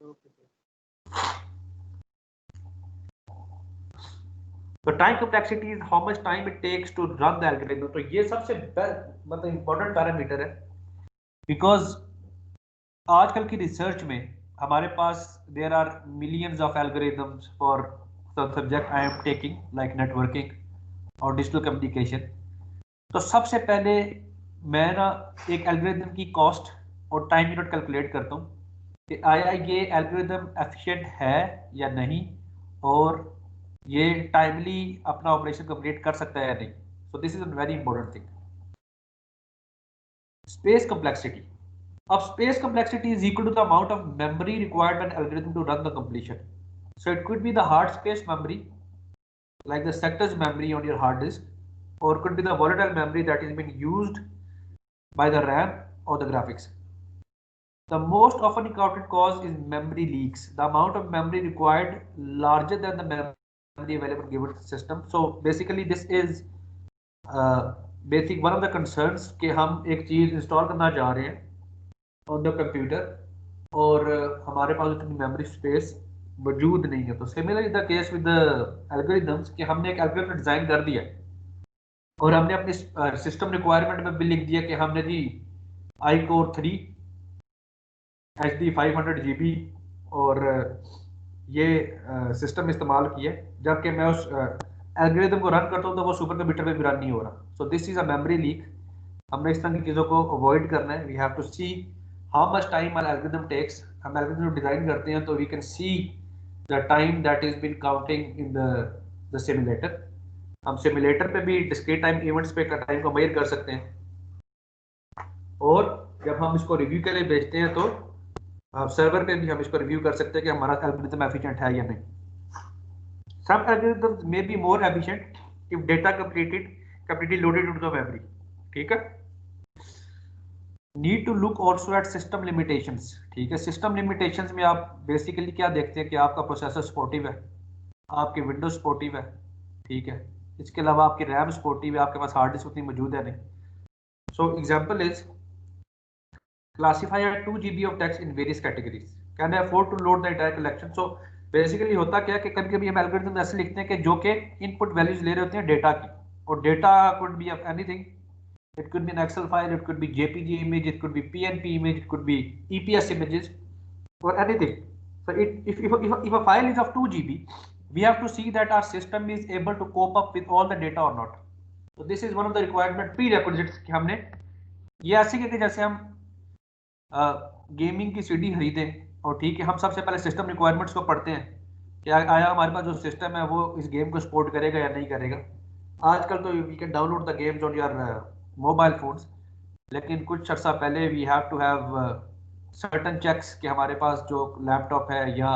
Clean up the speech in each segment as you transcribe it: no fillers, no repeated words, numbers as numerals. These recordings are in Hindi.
तो time complexity is how much time it takes to run the algorithm. तो ये सबसे मतलब important पैरामीटर है, because आजकल की रिसर्च में हमारे पास there are millions of algorithms for subject I am taking like networking और डिजिटल कम्युनिकेशन। तो सबसे पहले मैं ना एक एल्गोरिदम की कॉस्ट और टाइम यूनिट कैलकुलेट करता हूँ कि आया ये एल्गोरिदम एफिशिएंट है या नहीं, और ये टाइमली अपना ऑपरेशन कंप्लीट कर सकता है या नहीं। सो this is a very important thing. Space complexity. Of space complexity is equal to the amount of memory required by an algorithm to run the completion. So it could be the hard space memory, like the sectors memory on your hard disk, or it could be the volatile memory that is being used by the RAM or the graphics. The most often encountered cause is memory leaks. The amount of memory required larger than the memory available given system. So basically this is basic one of the concerns कि हम एक चीज इंस्टॉल करना चाह रहे हैं ऑन द कंप्यूटर और हमारे पास उतनी मेमोरी स्पेस मौजूद नहीं है। तो similar is the case with the algorithms कि हमने एक एल्गोरिथम डिजाइन कर दिया और हमने अपनी सिस्टम रिक्वायरमेंट में भी लिख दिया कि हमने जी आई कोर 3 HD 500 GB और ये सिस्टम इस्तेमाल किया, जबकि मैं उस एल्गोरिथम को रन करता हूँ तो वो सुपर कंप्यूटर पे भी रन नहीं हो रहा। So this is a memory leak. हमने इस तरह की चीज़ों को अवॉइड करना है। We have to see how much time our algorithm takes. हम एल्गोरिथम डिजाइन करते हैं तो we can see the time that is been counting in the simulator. हम सिमुलेटर पे भी डिस्क्रीट टाइम इवेंट्स पे टाइम को मेजर कर सकते हैं, और जब हम इसको रिव्यू के लिए भेजते हैं तो सर्वर पे भी हम इसको रिव्यू कर सकते हैं कि हमारा एल्गोरिथम एफिशिएंट है या नहीं। Some algorithms may be more efficient if data completely loaded into the memory। ठीक है। Need to look also at system limitations. ठीक है, सिस्टम लिमिटेशंस में आप बेसिकली क्या देखते हैं कि आपका प्रोसेसर सपोर्टिव है, आपकी विंडोज सपोर्टिव है, ठीक है, इसके अलावा आपकी रैम सपोर्टिव है, आपके पास हार्ड डिस्क उतनी मौजूद है नहीं। So example is classify at 2 GB of text in various categories. Can I afford to load the entire collection? So basically होता क्या है कि कभी कभी हम एल्गोरिथम ऐसे लिखते हैं कि जो कि इनपुट वैल्यूज ले रहे होते हैं डेटा की, और data could be of anything. It could be an Excel file, it could be JPG image, it could be PNP image, it could be EPS images, or anything. So if a file is of 2 GB, we have to see that our system is able to cope up with all the data or not. So this is one of the requirement prerequisites कि हमने ये ऐसे कि जैसे हम गेमिंग की सीडी खरीदें और ठीक है, हम सबसे पहले सिस्टम रिक्वायरमेंट्स को पढ़ते हैं कि आया हमारे पास जो सिस्टम है वो इस गेम को सपोर्ट करेगा या नहीं करेगा। आजकल तो we can download the games on your mobile phones, लेकिन कुछ अर्सा पहले we have to have certain checks कि हमारे पास जो लैपटॉप है या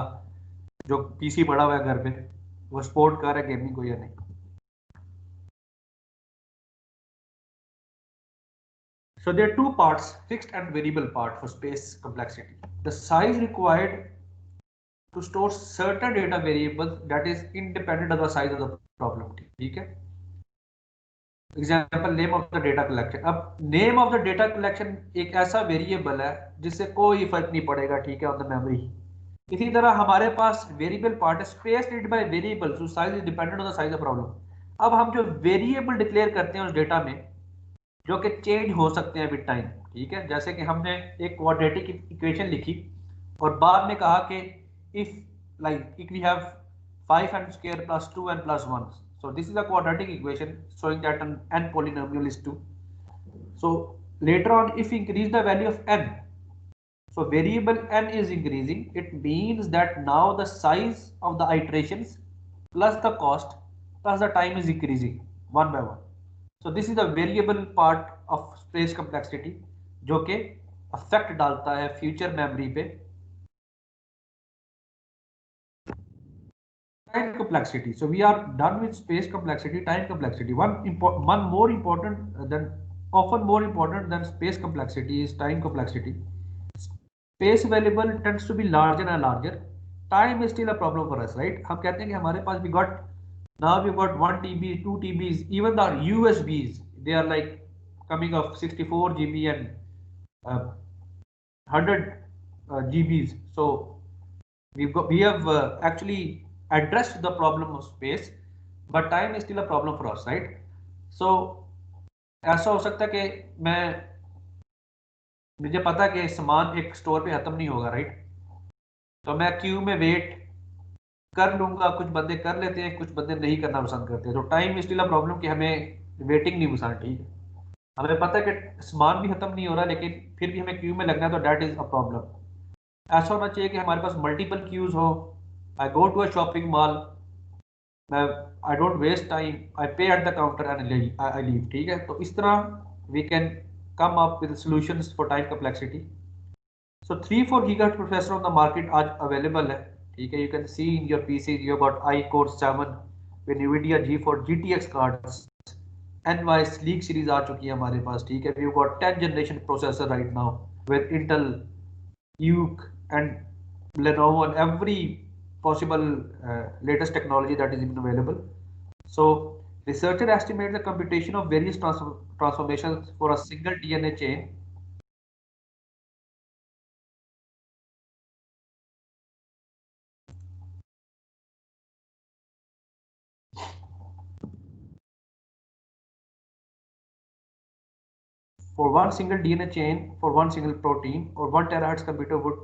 जो पीसी पड़ा हुआ है घर पे वो सपोर्ट कर रहा है गेमिंग को या नहीं। So there are two parts, fixed and variable part for space complexity. The size required to store certain data variables that is independent of the size of the problem। ठीक है। Example name of the data collection. अब name of the data collection एक ऐसा वेरिएबल है जिससे कोई फर्क नहीं पड़ेगा, ठीक है, ऑन द मेमोरी। इसी तरह हमारे पास वेरिएबल पार्ट है, space need by variable, so size is dependent on the size of problem. अब हम जो वेरिएबल डिक्लेयर करते हैं उस डेटा में जो कि चेंज हो सकते हैं विद टाइम, ठीक है, जैसे कि हमने एक क्वाड्रेटिक इक्वेशन लिखी और बाद में कहा कि if like if we have 5n square plus 2n plus 1, so this is a quadratic equation showing that an n polynomial is 2. So later on if we increase the value of n, so variable n is increasing, it means that now the size of the iterations plus the cost plus the time is increasing one by one. So this is the variable part of space complexity जो कि अफेक्ट डालता है फ्यूचर मेमोरी पे। Time complexity. So we are done with space complexity. Time complexity. One more important than often more important than space complexity is time complexity. Space available tends to be larger and larger. Time is still a problem for us, right? हम कहते हैं कि हमारे पास we got 1 TB, 2 TBs, even the USBs they are like coming of 64 GB and 100 GBs. So we have actually addressed the problem of space, but time is still a problem for us, right? So ऐसा हो सकता है कि मुझे पता कि सामान एक स्टोर पे खत्म नहीं होगा, राइट? तो मैं क्यू में वेट कर लूंगा, कुछ बंदे कर लेते हैं, कुछ बंदे नहीं करना पसंद करते हैं, तो time is still a problem कि हमें वेटिंग नहीं पसंद, ठीक है? हमें पता है कि सामान भी खत्म नहीं हो रहा, लेकिन फिर भी हमें क्यू में लगना है, तो दैट इज अ प्रॉब्लम। ऐसा होना चाहिए कि हमारे पास मल्टीपल क्यूज हो। I go to a shopping mall, मैं I don't waste time, I pay at the counter and I leave, ठीक है? तो इस तरह we can come up with solutions for time complexity. So 3-4 gigahertz processor on the market आज अवेलेबल है, ठीक है? You can see in your PC you got I core 7 with NVIDIA G4 GTX cards, NY sleek series आ चुकी है हमारे पास, ठीक है? We got 10th generation processor right now with Intel Uke and Lenovo and every possible latest technology that is even available. So researchers estimate the computation of various transformations for a single DNA chain for one single DNA chain for one single protein or 1 terahertz computer would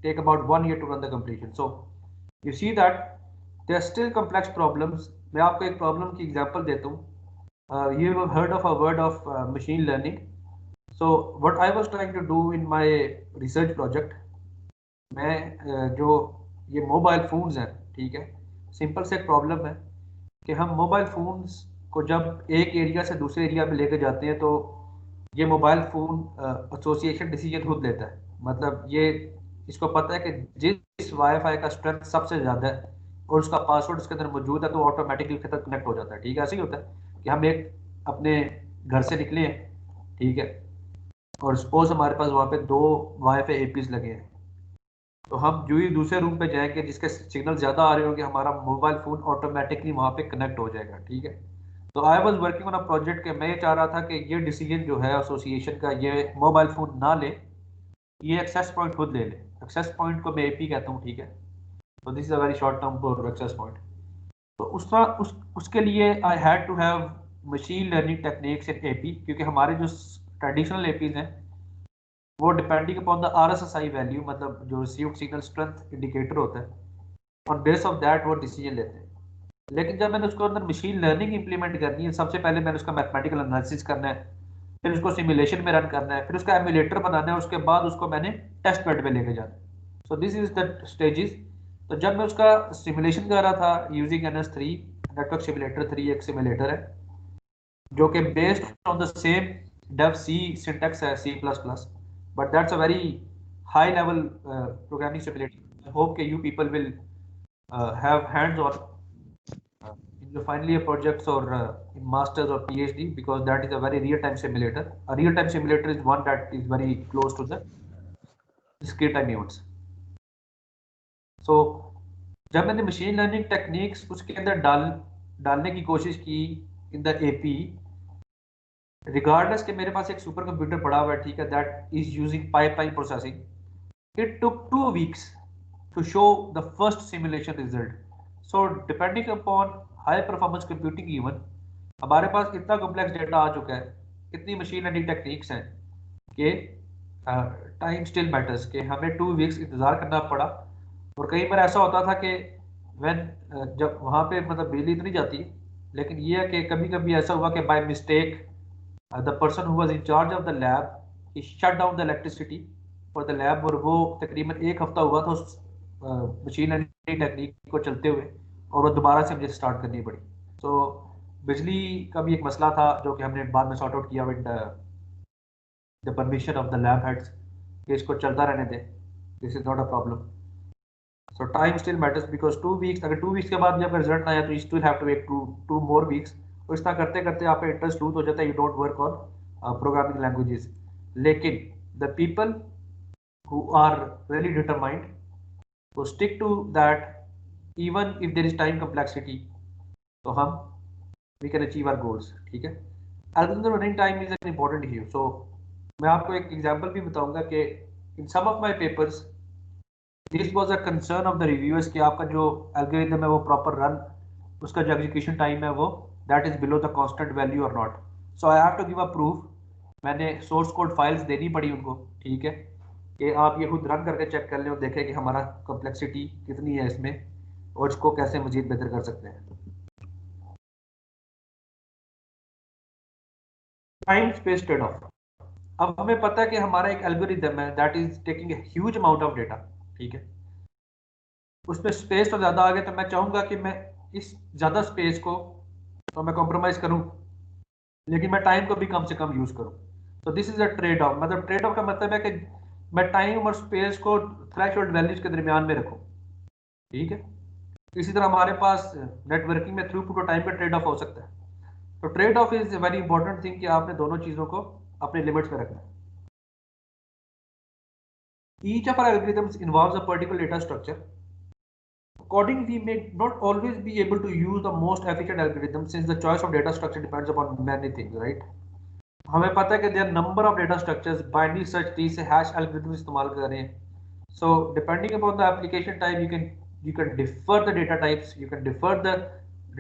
take about 1 year to run the completion. So you see that there are still complex problems. मैं आपको एक प्रॉब्लम की एग्जांपल देता हूँ। You have heard of a word of machine learning. So what I was trying to do in my research project, मैं जो ये मोबाइल फ़ोन्स हैं, ठीक है? सिंपल से एक प्रॉब्लम है कि हम मोबाइल फ़ोन्स को जब एक एरिया से दूसरे एरिया में लेके जाते हैं, तो ये मोबाइल फ़ोन एसोसिएशन डिसीजन खुद लेता है। मतलब ये इसको पता है कि जिस वाईफाई का स्ट्रेंथ सबसे ज़्यादा है और उसका पासवर्ड उसके अंदर मौजूद है, तो ऑटोमेटिकली उसके साथ कनेक्ट हो जाता है, ठीक है? ऐसे ही होता है कि हम एक अपने घर से निकले हैं, ठीक है? और सपोज हमारे पास वहाँ पे 2 वाईफाई एपीज लगे हैं, तो हम जो ही दूसरे रूम पे जाएंगे जिसके सिग्नल ज़्यादा आ रहे होंगे, हमारा मोबाइल फ़ोन ऑटोमेटिकली वहाँ पे कनेक्ट हो जाएगा, ठीक है? तो I was working on a project के मैं ये चाह रहा था कि ये डिसीजन जो है एसोसिएशन का, ये मोबाइल फ़ोन ना ले, ये एक्सेस पॉइंट खुद ले ले। एक्सेस पॉइंट को मैं एपी कहता हूँ, ठीक है? तो this is a very short term for access point. तो उसके लिए I had to have machine learning techniques in AP, क्योंकि हमारे जो ट्रेडिशनल एपीज हैं वो depending upon the RSSI value, मतलब जो रिसीव्ड सिग्नल स्ट्रेंथ इंडिकेटर होता है, ऑन बेस ऑफ दैट वो डिसीजन लेते हैं। लेकिन जब मैंने उसको अंदर मशीन लर्निंग इंप्लीमेंट करनी है, सबसे पहले मैंने उसका मैथमेटिकल एनालिसिस करना है, फिर उसको सिमुलेशन में रन करना है, फिर उसका एमुलेटर बनाना है, उसके बाद उसको मैंने टेस्ट बेड पे लेके जाना है। So this is the stages. तो जब मैं उसका सिमुलेशन कर रहा था यूजिंग NS3 नेटवर्क सिमुलेटर 3, एक सिमुलेटर है जो कि based on the same Dev C syntax है, C++, but that's a very high level programming simulator. I hope that you people will have hands on in your final year projects or in masters or PhD, because that is a very real time simulator. A real time simulator is one that is very close to the discrete time events. So जब मैंने मशीन लर्निंग टेक्निक्स उसके अंदर डालने की कोशिश की इन द एपी, रिगार्डलेस कि मेरे पास एक सुपर कंप्यूटर पड़ा हुआ है, ठीक है, that is using pipeline processing, it took 2 weeks to show the first simulation result. So depending upon high performance computing even, हमारे पास इतना कॉम्प्लेक्स डेटा आ चुका है, इतनी मशीन लर्निंग टेक्निक्स हैं कि टाइम स्टिल मैटर्स, कि हमें 2 weeks इंतज़ार करना पड़ा। और कई बार ऐसा होता था कि व्हेन जब वहाँ पे मतलब बिजली तो नहीं जाती, लेकिन ये है कि कभी कभी ऐसा हुआ कि by mistake the person who was in charge of the lab he shut down the electricity for the lab, और वो तकरीबन 1 हफ्ता हुआ था उस मशीन लर्निंग टेक्निक को चलते हुए, और वो दोबारा से मुझे स्टार्ट करनी पड़ी। तो बिजली का भी एक मसला था जो कि हमने बाद में सॉर्ट आउट किया with the permission of the lab heads कि इसको चलता रहने दें, this is not a problem. So time still matters, because 2 weeks, अगर 2 weeks के बाद जब रिजल्ट आया तो you still have to wait two more weeks. और इस तरह करते करते आपका इंटरेस्ट लूज हो जाता है, you don't work on programming languages. लेकिन the people who are really determined to stick to that even if there is time complexity, तो हम we can achieve our goals, ठीक है? Algorithm running time is an important issue. So मैं आपको एक एग्जांपल भी बताऊंगा कि in some of my papers this was a concern of the reviewers कि आपका जो एल्गोरिथम है वो प्रॉपर रन, उसका जो एग्जीक्यूशन टाइम है वो that is below the constant value और not. So I have to give a proof. मैंने सोर्स कोड फाइल्स देनी पड़ी उनको, ठीक है, कि आप ये खुद रन करके चेक कर लें और देखें कि हमारा कॉम्प्लेक्सिटी कितनी है इसमें और इसको कैसे मजीद बेहतर कर सकते हैं। Time space trade off. अब हमें पता है कि हमारा एक एल्गोरिथम है that is taking a huge amount of data, ठीक है, उसमें स्पेस तो ज़्यादा आ गया, तो मैं चाहूँगा कि मैं इस ज़्यादा स्पेस को तो मैं कॉम्प्रोमाइज़ करूँ, लेकिन मैं टाइम को भी कम से कम यूज़ करूँ। तो this is a trade off. मतलब ट्रेड ऑफ का मतलब है कि मैं टाइम और स्पेस को थ्रेशोल्ड वैल्यूज के दरमियान में रखूँ, ठीक है। इसी तरह हमारे पास नेटवर्किंग में थ्रूपुट और टाइम का ट्रेड ऑफ हो सकता है। तो trade off is very important thing कि आपने दोनों चीज़ों को अपने लिमिट्स में रखना है। Each of our algorithms involves a particular data structure. Accordingly, we may not always be able to use the most efficient algorithm since the choice of data structure depends upon many things, right? हमें पता है कि there are number of data structures, binary search tree से hash algorithm इस्तेमाल कर रहे हैं। So depending upon the application type, you can defer the data types, you can defer the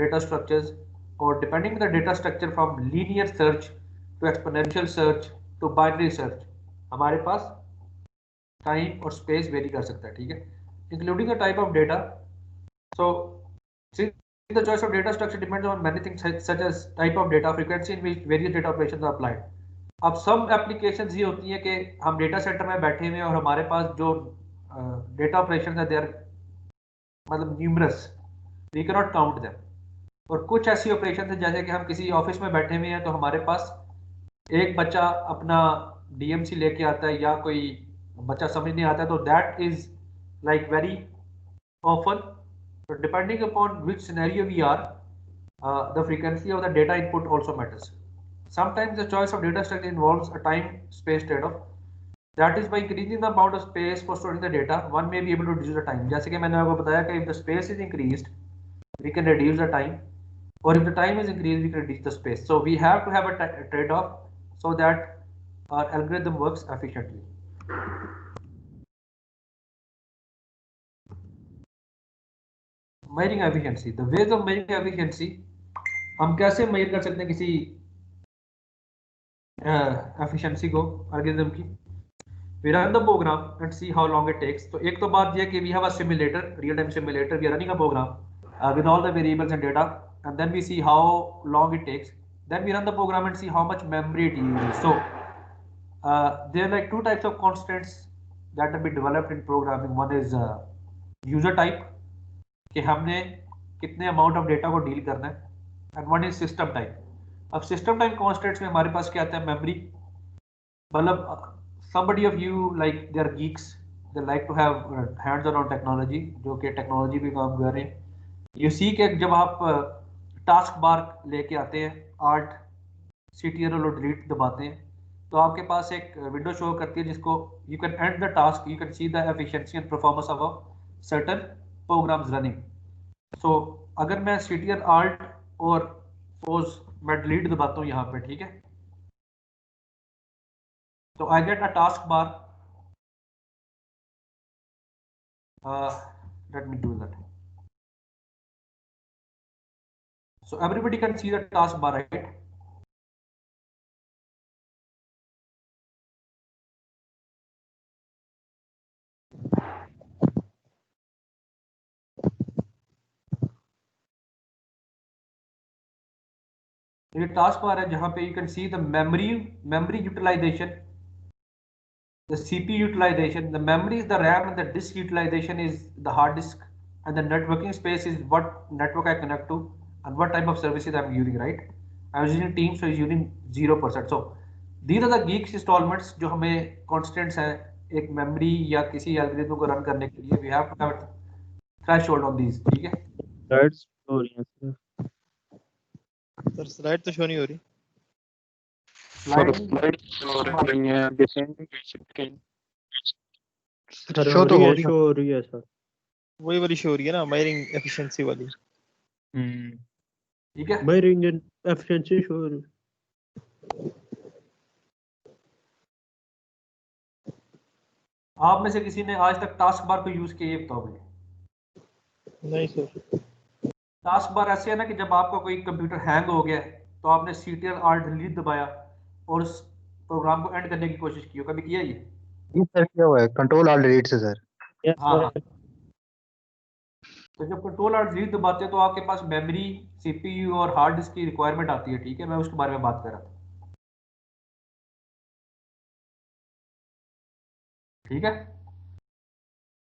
data structures, or depending on the data structure from linear search to exponential search to binary search, हमारे पास टाइम और स्पेस वेरी कर सकता है, ठीक है, including the type of data. So, since the choice of data structure depends on many things such as type of data, frequency in which various data operations are applied. अब some applications ये होती हैं कि हम डेटा सेंटर में बैठे हुए हैं और हमारे पास जो डेटा ऑपरेशन है दे आर मतलब numerous, we can not count them. और कुछ ऐसी ऑपरेशन है जैसे कि हम किसी ऑफिस में बैठे हुए हैं तो हमारे पास एक बच्चा अपना डीएमसी लेके आता है या कोई बच्चा समझ नहीं आता है, तो that is like very often. So depending upon which scenario we are, the frequency of the data input also matters. Sometimes the choice of data structure involves a time-space trade-off. That is, by increasing the amount of space for storing the data, one may be able to reduce the time. जैसे कि मैंने आपको बताया कि if the space is increased, we can reduce the time, or if the time is increased, we can reduce the space. So we have to have a trade-off so that our algorithm works efficiently. Measuring efficiency. The ways of measuring efficiency, हम कैसे मेजर कर सकते हैं किसी एफिशिएंसी को एल्गोरिथम की। We run the program and see how long it takes. तो एक तो बात ये कि we have a simulator, real time simulator, we are running a program with all the variables and data, and then we see how long it takes, then we run the program and see how much memory it uses. So there are like two types of constants that have been developed in programming. One is user type, कि हमने कितने अमाउंट ऑफ डेटा को डील करना है, and one is system type. अब सिस्टम टाइप कॉन्स्टेंट्स में हमारे पास क्या आता है, मेमोरी। मतलब somebody of you like they are geeks, they like to have hands on technology, जो कि टेक्नोलॉजी पे काम कर रहे हैं। यू सी के जब आप टास्क बार लेके आते हैं, आर्ट CTRL और डिलीट दबाते हैं, तो आपके पास एक विंडो शो करती है जिसको you can end the task, you can see the efficiency and performance of a certain programs running. So अगर मैं CTRL आल्ट और सपोज मैं डिलीट दबाता हूँ यहाँ पे, ठीक है, तो I get a task bar. Let me do that. So everybody can see the taskbar, right? ये टास्क बार है जहां पे you can see the memory utilization, the CPU utilization, the memory is the RAM, and the disk utilization is the hard disk, and the networking space is what network I connect to and what type of services I'm using, right? I'm using Teams, so it's using 0%. So these are the geeks installments जो हमें constants हैं एक memory या किसी algorithm को run करने के लिए। We have to have threshold on these, ठीक है? स्लाइड्स हो रही हैं सर स्लाइड तो शो नहीं हो रही। सर स्लाइड्स हो रही हैं डिसेंडिंग शो तो हो रही शो हो रही है सर। वही वाली शो हो रही है ना, मायरिंग एफिशिएंसी वाली। ठीक है, मायरिंग एफिशिएंसी शो हो रही है। आप में से किसी ने आज तक टास्क बार को यूज किया, ये बताओ मुझे। नहीं सर। टास्क बार ऐसे है ना कि जब आपका कोई कंप्यूटर हैंग हो गया है तो आपने CTRL Alt डिलीट दबाया और उस प्रोग्राम को एंड करने की कोशिश की हो, कभी किया ये? जी सर, क्या हुआ है, कंट्रोल ऑल डिलीट से सर। यस हाँ सर। हाँ। तो जब कंट्रोल Alt डिलीट दबाते हैं तो आपके पास मेमोरी, CPU और हार्ड डिस्क की रिक्वायरमेंट आती है, ठीक है, मैं उसके बारे में बात कर रहा था। ठीक है,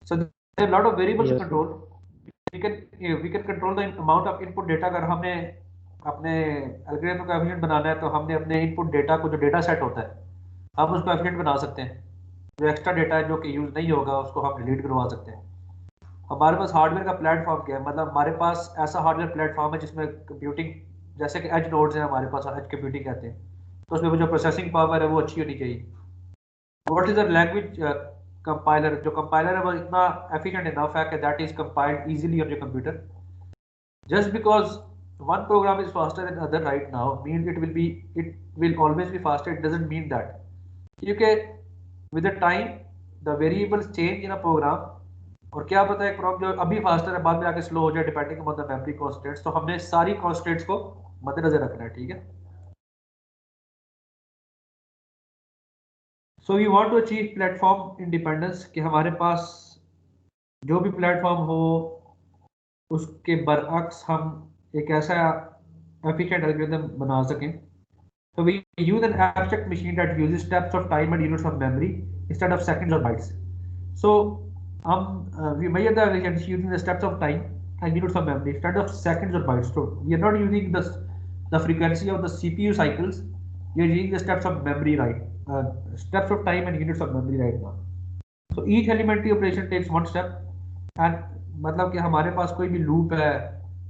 so there are lot of variables to yes sir. control. We can control the amount of input data। अगर हमने अपने एल्गोरिथम का एफिशिएंट बनाना है तो हमने अपने इनपुट डेटा को, जो डेटा सेट होता है, हम उसको एफिशिएंट बना सकते हैं। जो एक्स्ट्रा डेटा है जो कि यूज नहीं होगा उसको हम डिलीट करवा सकते हैं। हमारे पास हार्डवेयर का प्लेटफॉर्म क्या है, मतलब हमारे पास ऐसा हार्डवेयर प्लेटफॉर्म है जिसमें कंप्यूटिंग, जैसे कि एज नोड्स है हमारे पास, एज कंप्यूटिंग कहते हैं, तो उसमें जो प्रोसेसिंग पावर है वो अच्छी होनी चाहिए। What is the language compiler? जो कंपाइलर है वो इतना एफिशिएंट इनफ है कि that is compiled easily on your computer. Just because one program is faster than other right now means it will always be faster. It doesn't mean that, क्योंकि with the time the variables change in a program, और क्या पता है एक प्रोग्राम जो अभी फास्टर है बाद में आके स्लो हो जाए, depending upon the memory constants. तो हमने सारी कॉन्स्टेंट्स को मद्देनजर रखना है, ठीक है। So we want to achieve platform independence, कि हमारे पास जो भी प्लेटफॉर्म हो उसके बरअक्स हम एक ऐसा एफिशिएंट एल्गोरिथम बना सकें। So we use an abstract machine that uses steps of time and units of memory instead of seconds or bytes. So we measure the efficiency using the steps of time and units of memory instead of seconds or bytes. So we are not using the frequency of the CPU cycles. We are using the steps of memory, right? Steps of time and units of memory right now. So each elementary operation takes one step, and मतलब कि हमारे पास कोई भी लूप है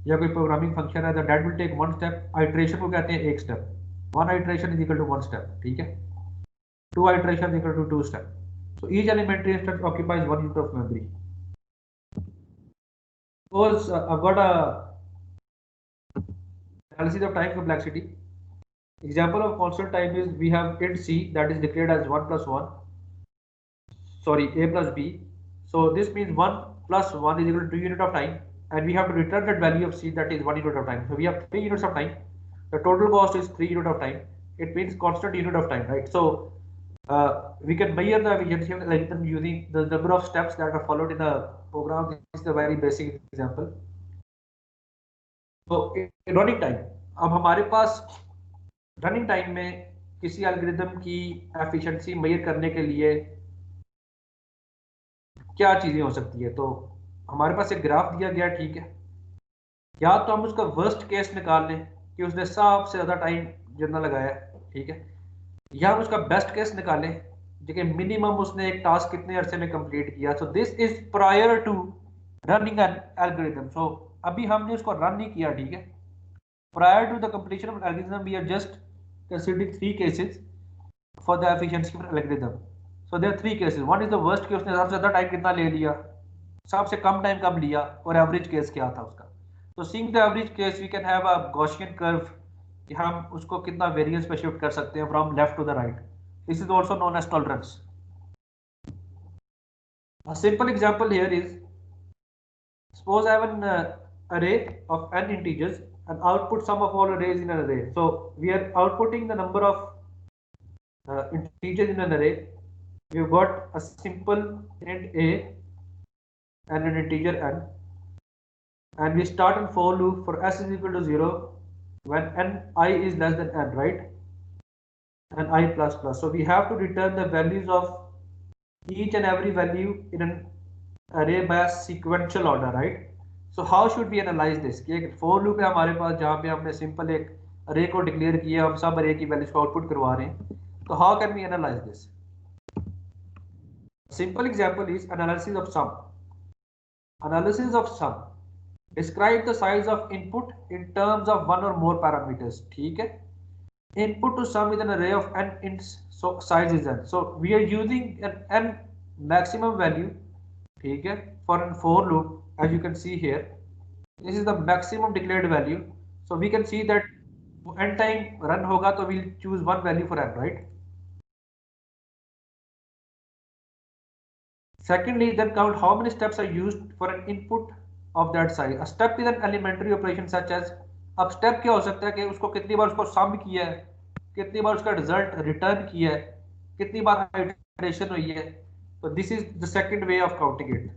या कोई प्रोग्रामिंग फंक्शन है तो that will take one step. Iteration को कहते हैं एक step. One iteration is equal to one step, ठीक है। Two iteration is equal to two step. So each elementary instance occupies one unit of memory. Suppose I've got a analysis of time complexity. Example of constant time is we have int c that is declared as 1 plus 1, sorry, a plus b. So this means 1 plus 1 is equal to 2 unit of time, and we have to return that value of c, that is 1 unit of time. So we have 3 units of time. The total cost is 3 unit of time. It means constant unit of time, right? So we can measure the efficiency of the algorithm using the number of steps that are followed in the program. This is a very basic example. So running time, अब हमारे पास रनिंग टाइम में किसी एल्गोरिथम की एफिशिएंसी मेजर करने के लिए क्या चीजें हो सकती है। तो हमारे पास एक ग्राफ दिया गया, ठीक है। या तो हम उसका वर्स्ट केस निकाल लें कि उसने सबसे ज्यादा टाइम जितना लगाया, ठीक है, या हम उसका बेस्ट केस निकालें जो कि मिनिमम उसने एक टास्क कितने अरसे में कंप्लीट किया। So this is prior to running an algorithm. So अभी हमने उसको रन नहीं किया, ठीक है। Prior to the completion of algorithm we are just considering three cases for the efficiency of algorithm. So there are three cases. One is the worst case, उसने सबसे ज्यादा टाइम कितना ले लिया, सबसे कम टाइम कब लिया, और एवरेज केस क्या था उसका। तो seeing the average case we can have a Gaussian curve, कि हम उसको कितना वेरिएंस पे शिफ्ट कर सकते हैं from left to the right. This is also known as tolerance. A simple example here is, suppose I have an array of n integers and output sum of all arrays in an array. So we are outputting the number of integers in an array. We've got a simple int a and an integer n, and we start a for loop for s is equal to 0 when I is less than n, right, and I plus plus. So we have to return the values of each and every value in an array by a sequential order, right? So how should we analyze this? कि एक for loop है हमारे पास जहाँ पे हमने सिंपल एक array को डिक्लेयर किया, हम सब array की वैल्यूज को आउटपुट करवा रहे हैं। तो how can we analyze this? Simple example is analysis of sum. Analysis of sum. Describe the size of input in terms of one or more parameters, ठीक है। Input to sum is an array of n ints, so size is n. So we are using an n maximum value, ठीक है, for a for loop. As you can see here, this is the maximum declared value. So we can see that n time run होगा तो we'll choose one value for n, right? Secondly, then count how many steps are used for an input of that size. A step is an elementary operation such as, अब step क्या हो सकता है कि उसको कितनी बार उसको sum किया है, कितनी बार उसका result return किया है, कितनी बार iteration हुई है. तो this is the second way of counting it.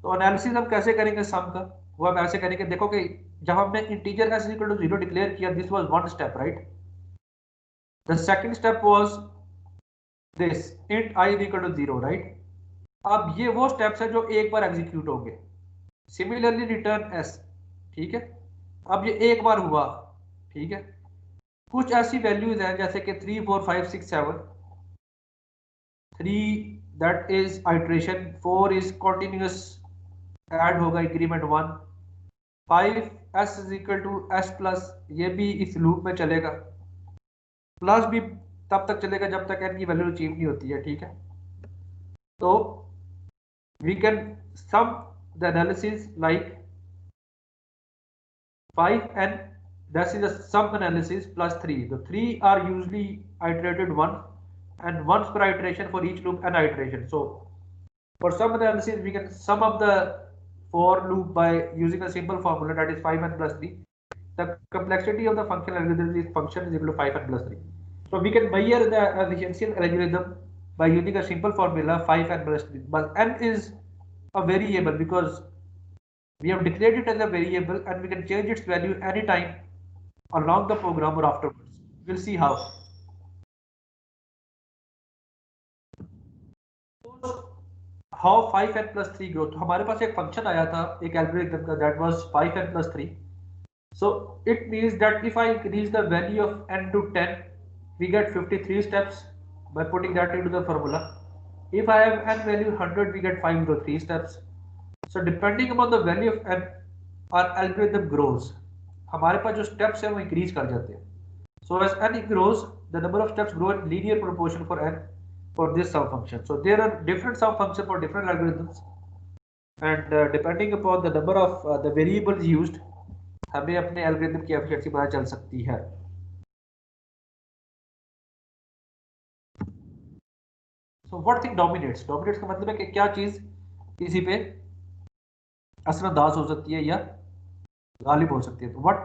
तो analysis हम कैसे करेंगे sum का? वो हम ऐसे करेंगे, देखो कि जब हमने integer s equal to 0 declare किया, this was one step, right? The second step was this int I is equal to 0, right? अब ये वो स्टेप्स है जो एक बार एग्जीक्यूट होंगे. सिमिलरली रिटर्न एस, ठीक है. अब ये एक बार हुआ, ठीक है. कुछ ऐसी वैल्यूज हैं जैसे कि 3 4 5 6 7, 3 that is iteration, 4 is continuous add होगा increment 1, 5 S is equal to S plus, ये भी इस लूप में चलेगा. प्लस भी तब तक चलेगा जब तक एन की वैल्यू अचीव नहीं होती है, ठीक है. तो we can sum the analysis like 5 and that is the sum analysis plus 3. The 3 are usually iterated once and once per iteration for each loop and iteration. So for sum analysis we can sum up the for loop by using a simple formula, that is 5n plus 3. The complexity of the function algorithm is function is equal to 5n plus 3. So we can measure the efficiency of algorithm by using a simple formula 5n plus 3. But n is a variable because we have declared it as a variable and we can change its value anytime along the program or afterwards. We'll see how. How 5n plus 3 grow. तो हमारे पास एक फंक्शन आया था एक एल्गोरिथम का, that was 5n plus 3. So it means that if I increase the value of n to 10, we get 53 steps by putting that into the formula. If I have n value 100, we get 503 steps. So depending upon the value of n, our algorithm grows. हमारे पास जो steps हैं वो increase कर जाते हैं. So as n grows, the number of steps grow in linear proportion for n for this sum function. So there are different sum functions for different algorithms, and depending upon the number of the variables used, हमें अपने algorithm की efficiency पता चल सकती है. So what thing dominates? Dominates का मतलब है कि क्या चीज किसी पे असरअंदाज हो सकती है या गालिब हो सकती है. तो what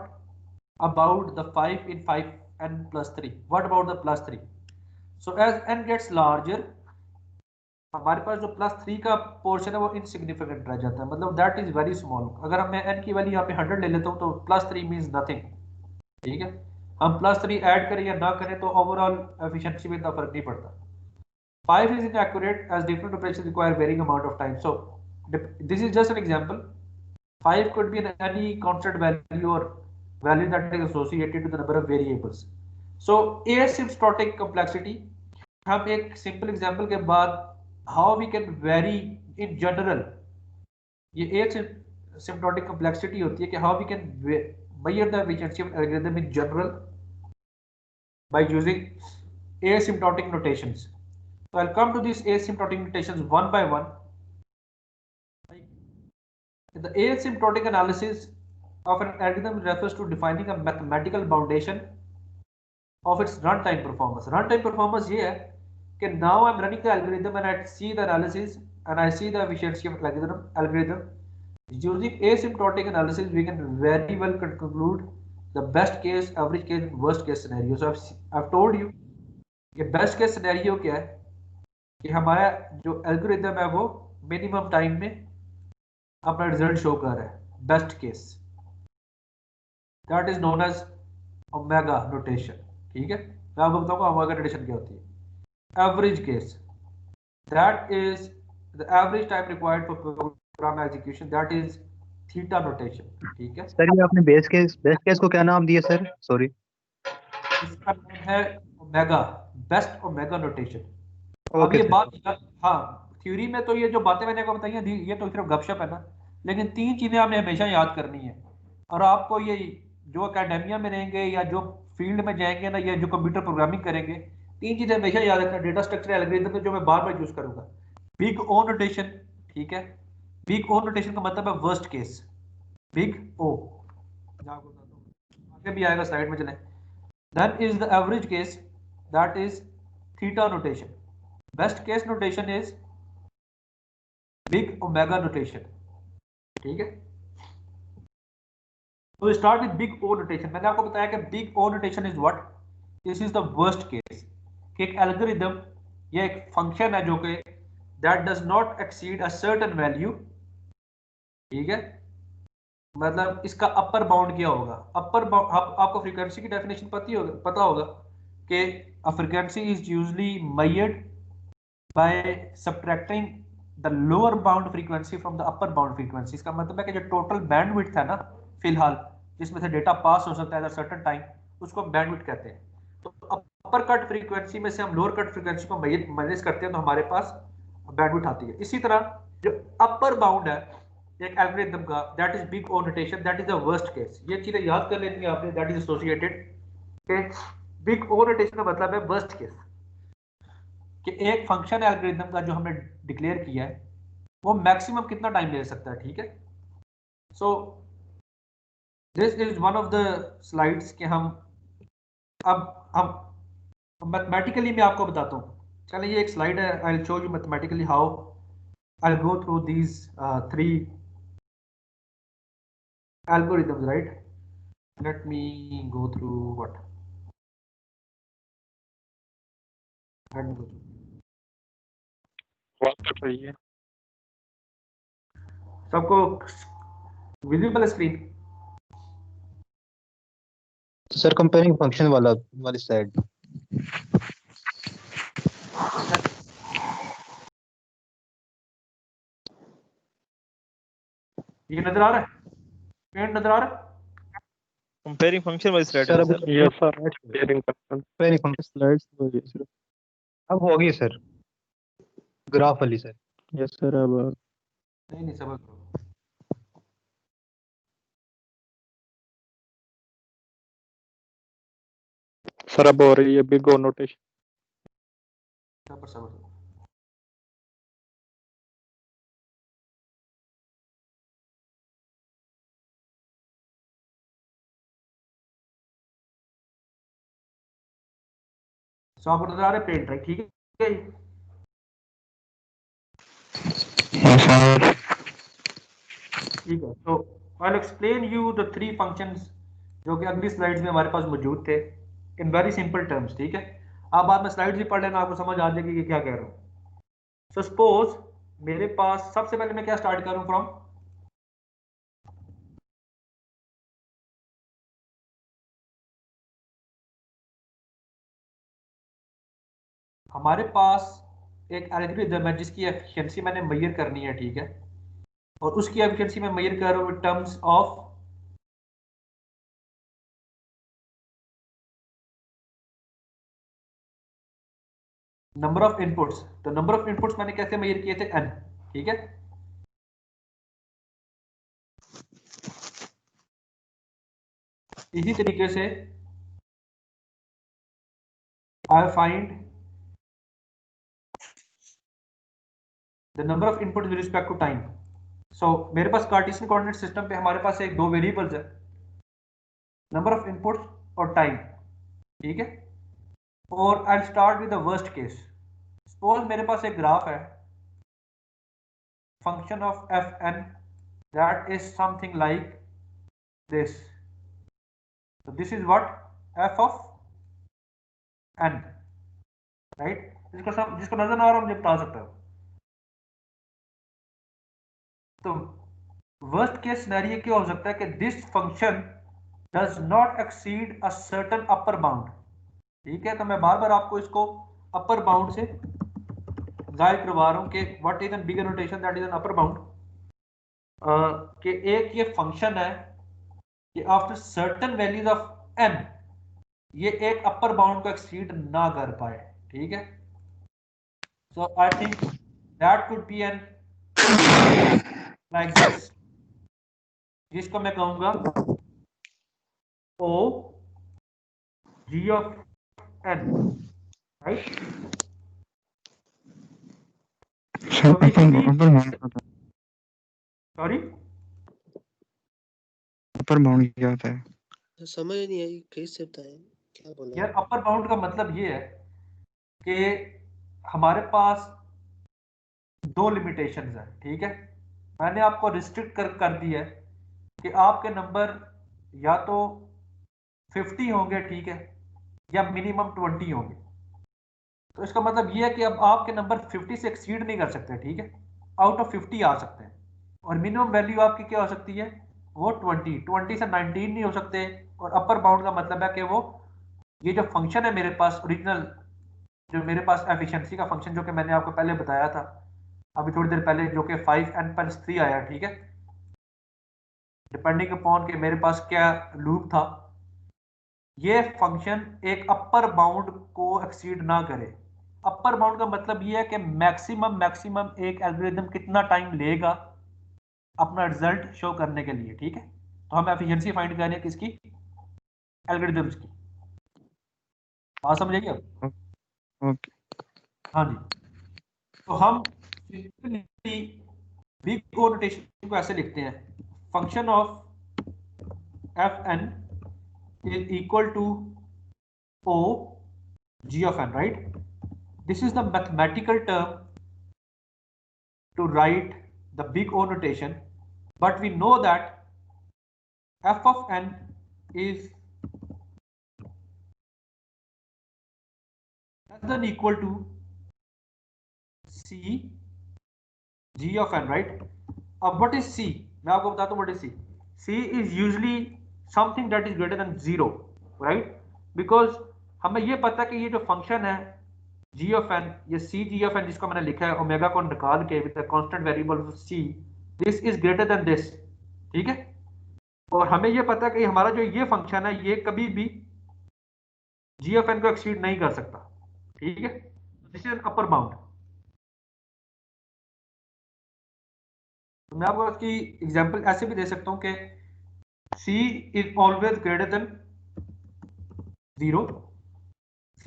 about the 5 in 5n plus 3? What about the plus 3? So as n gets larger, हमारे पास जो प्लस 3 का पोर्शन है वो इनसिग्निफिकेंट रह जाता है, मतलब दैट इज वेरी स्मॉल. अगर मैं n की वैल्यू यहाँ पे 100 ले लेता हूँ तो प्लस 3 मीन्स नथिंग, ठीक है. हम प्लस 3 ऐड करें या ना करें तो ओवरऑल एफिशिएंसी में इतना फर्क नहीं पड़ता. 5 is inaccurate as different operations require varying amount of time. So this is just an example. 5 could be any constant value or value that is associated with the number of variables. So asymptotic complexity, हम एक सिंपल एग्जांपल के बाद how we can vary in general, ये asymptotic complexity होती है कि how we can measure the efficiency of algorithm in general by using asymptotic notations. So I'll come to these asymptotic notations one by one. The asymptotic analysis of an algorithm refers to defining a mathematical foundation of its runtime performance. Runtime performance ये है कि now I'm running the algorithm and I see the analysis and I see the efficiency of algorithm. Using asymptotic analysis, we can very well conclude the best case, average case, and worst case scenario. So I've told you कि best case scenario क्या है कि हमारा जो algorithm है वो minimum time में अपना रिजल्ट शो कर रहा है. Best case that is known as omega notation, ठीक है. मैं आपको बताऊंगा ओमेगा नोटेशन क्या होती है. Average case that is the average time required for program execution, that is theta notation, ठीक है. सर ये आपने बेस केस को क्या नाम दिया सर? सॉरी, इसका नाम है ओमेगा, बेस्ट ओमेगा नोटेशन. अब ओके ये सर. बात, हाँ, थ्योरी में तो ये जो बातें मैंने आपको बताई हैं ये तो सिर्फ गपशप है ना, लेकिन 3 चीजें आपने हमेशा याद करनी है. और आपको ये जो एकेडमिया में रहेंगे या जो फील्ड में जाएंगे ना, या जो कंप्यूटर प्रोग्रामिंग करेंगे, 3 चीजें हमेशा याद रखना. डेटा स्ट्रक्चर एल्गोरिथम में जो मैं बार बार यूज करूंगा, बिग ओ नोटेशन, ठीक है. बिग ओ नोटेशन का मतलब है वर्स्ट केस, बिग ओ. आगे भी आएगा, स्लाइड में चलें. Then is the average case, that is theta notation. Best case notation is big omega notation, ठीक है। तो start with big O notation. मैंने आपको बताया कि big O notation is what, this is the worst case कि एक एल्गोरिदम या एक फंक्शन है जो कि that does not exceed a certain value, ठीक है। मतलब इसका अपर बाउंड क्या होगा, अपर बाउंड, आपको फ्रीक्वेंसी की डेफिनेशन पता होगा कि a frequency is usually measured by subtracting the lower bound frequency from the upper bound frequency. इसका मतलब है कि जो टोटल बैंडविड्थ है ना फिलहाल जिसमें से डेटा पास हो सकता है एट सर्टेन टाइम, उसको हम बैंडविड्थ कहते हैं। तो अपर कट फ्रीक्वेंसी में से हम लोअर कट फ्रीक्वेंसी को माइनस करते हैं तो हमारे पास बैंडविड्थ आती है। इसी तरह जो अपर बाउंड है एक एल्गोरिथम का, that is big O notation, that is the worst case. ये चीजें याद कर लेनी है आपने, दैट इज एसोसिएटेड के बिग ओ नोटेशन का मतलब है वर्स्ट केस, कि एक फंक्शन एल्गोरिथम का जो हमने डिक्लेयर किया है वो मैक्सिमम कितना टाइम ले सकता है, ठीक है। So this is one of the slides के हम मैथमेटिकली मैं आपको बताता हूँ। चलिए ये एक स्लाइड है, I will show you mathematically how I will go through these 3 algorithms, right? Let me go through what? Let me go through. बात कर रही है। सबको visible screen? Sir comparing function वाली साइड। ये नजर आ रहा है, पेंट नजर आ रहा है? कंपेयरिंग फंक्शन वाली स्लाइड सर है अभी सर। यस सर, शेयरिंग करता हूं। कंपेयरिंग फंक्शन स्लाइड्स हो गई सर, अब होगी सर, ग्राफ वाली सर। यस सर, अब नहीं समझ लो। सर अब हो रही है बिग ओ नोटेशन। समझ लो। सो आपको नजर आ रहा है पेंट, राइट? ठीक है। Yes sir. ठीक है, तो I will explain you the 3 functions जो कि अगली स्लाइड्स में हमारे पास मौजूद थे इन वेरी सिंपल टर्म्स, ठीक है। आप बाद में स्लाइड्स भी पढ़ लेना, आपको समझ आ जाएगी कि क्या कह रहा हूँ। सो सपोज मेरे पास सबसे पहले मैं क्या स्टार्ट करूँ फ्रॉम, हमारे पास एक एल्गोरिथम है जिसकी एफिशिएंसी मैंने मेजर करनी है, ठीक है। और उसकी एफिशिएंसी मैं मेजर कर रहा हूँ in terms of number of inputs. तो नंबर ऑफ इनपुट्स मैंने कैसे मेजर किए थे, n, ठीक है। इसी तरीके से I find the number of input with respect to time. So मेरे पास कार्टेशियन कोऑर्डिनेट सिस्टम पे हमारे पास एक 2 वेरिएबल्स है, नंबर ऑफ इनपुट्स और टाइम, ठीक है। और I start with the worst case. Suppose मेरे पास एक ग्राफ है function of fn that is something like this. So this is what f of n, right? जिसको नजर ना आ रहा हूँ निपटा सकते हो। तो वर्स्ट केस सिनेरियो क्या हो सकता है कि this function does not exceed a certain upper bound, ठीक है। तो मैं बार बार आपको इसको अपर बाउंड से जाहिर करवा रहा हूँ कि what is an bigger notation that is an upper bound, कि एक ये फंक्शन है कि after certain values of n ये एक अपर बाउंड को एक्सीड ना कर पाए, ठीक है। So I think that could be n like this, जिसको मैं कहूंगा O g of n, right. Sir sorry, upper bound क्या होता है? समझ नहीं आई, कैसे बताएं क्या बोला यार अपर बाउंड का मतलब ये है कि हमारे पास दो लिमिटेशंस है, ठीक है। मैंने आपको रिस्ट्रिक्ट कर दी है कि आपके नंबर या तो 50 होंगे, ठीक है, या मिनिमम 20 होंगे। तो इसका मतलब ये है कि अब आपके नंबर 50 से एक्सीड नहीं कर सकते, ठीक है, आउट ऑफ 50 आ सकते हैं। और मिनिमम वैल्यू आपकी क्या हो सकती है, वो 20 से 19 नहीं हो सकते। और अपर बाउंड का मतलब है कि वो ये जो फंक्शन है मेरे पास ओरिजिनल, जो मेरे पास एफिशिएंसी का फंक्शन जो कि मैंने आपको पहले बताया था अभी थोड़ी देर पहले, जो कि 5n+3 आया, ठीक है, डिपेंडिंग अपॉन के मेरे पास क्या लूप था, ये फंक्शन एक अपर बाउंड को एक्सीड ना करे। अपर बाउंड का मतलब ये है कि मैक्सिमम एक एल्गोरिथम कितना टाइम लेगा अपना रिजल्ट शो करने के लिए, ठीक है। तो हम एफिशिएंसी फाइंड करें किसकी, एल्गोरिथम्स की। बात समझेगी अब? ओके। हाँ जी। तो हम सिंपली बिग ओ नोटेशन को ऐसे लिखते हैं, function of f n is equal to O g of n, right? This is the mathematical term to write the big O notation, but we know that f of n is less than equal to c g of n, right? अब what is c? मैं आपको बताता हूँ what is c. c is usually something that is greater than 0, right? Because हमें ये पता है कि ये जो फंक्शन है g of n, ये c g of n जिसको मैंने लिखा है ओमेगा को निकाल के with the constant variable c, this is greater then this, ठीक है। और हमें ये पता है कि हमारा जो ये फंक्शन है ये कभी भी g of n को एक्सीड नहीं कर सकता, ठीक है। This is an upper bound. तो मैं आपको इसकी एग्जांपल ऐसे भी दे सकता हूं कि c is always greater than 0।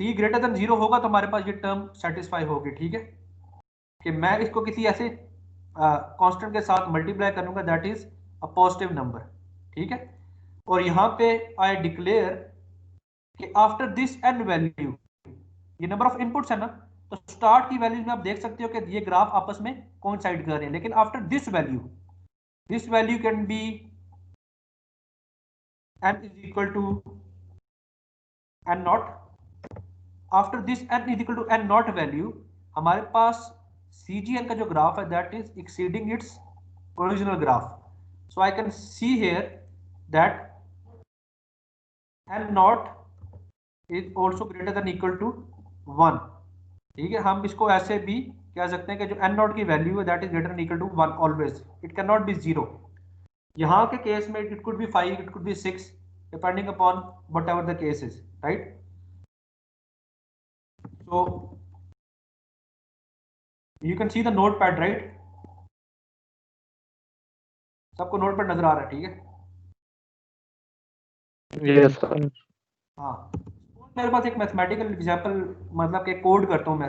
c greater than 0 होगा तो हमारे पास ये टर्म सेटिस्फाई होगी, ठीक है, कि मैं इसको किसी ऐसे कांस्टेंट के साथ मल्टीप्लाई करूंगा that is a positive number, ठीक है। और यहाँ पे आई डिक्लेयर कि आफ्टर दिस एन वैल्यू, ये नंबर ऑफ इनपुट्स है ना, तो स्टार्ट की वैल्यूज में आप देख सकते हो कि ये ग्राफ आपस में कोइंसाइड कर रहे हैं, लेकिन after this value can be n is equal to n naught. After this n is equal to n naught value हमारे पास CGN का जो ग्राफ है that is exceeding its original graph. So I can see here that n naught is also greater than equal to 1, ठीक है। हम इसको ऐसे भी कह सकते हैं कि जो n नॉट की वैल्यू है that is greater than equal to 1 always, it can not be 0। यहाँ के केस में it could be 5, it could be 6, depending upon whatever the case is, right. So you can see the notepad, right? सबको नोट पैड नजर आ रहा है, ठीक है। Yes sir. हाँ, मेरे पास एक मैथमेटिकल एग्जांपल मतलब कि कोड करता हूँ मैं।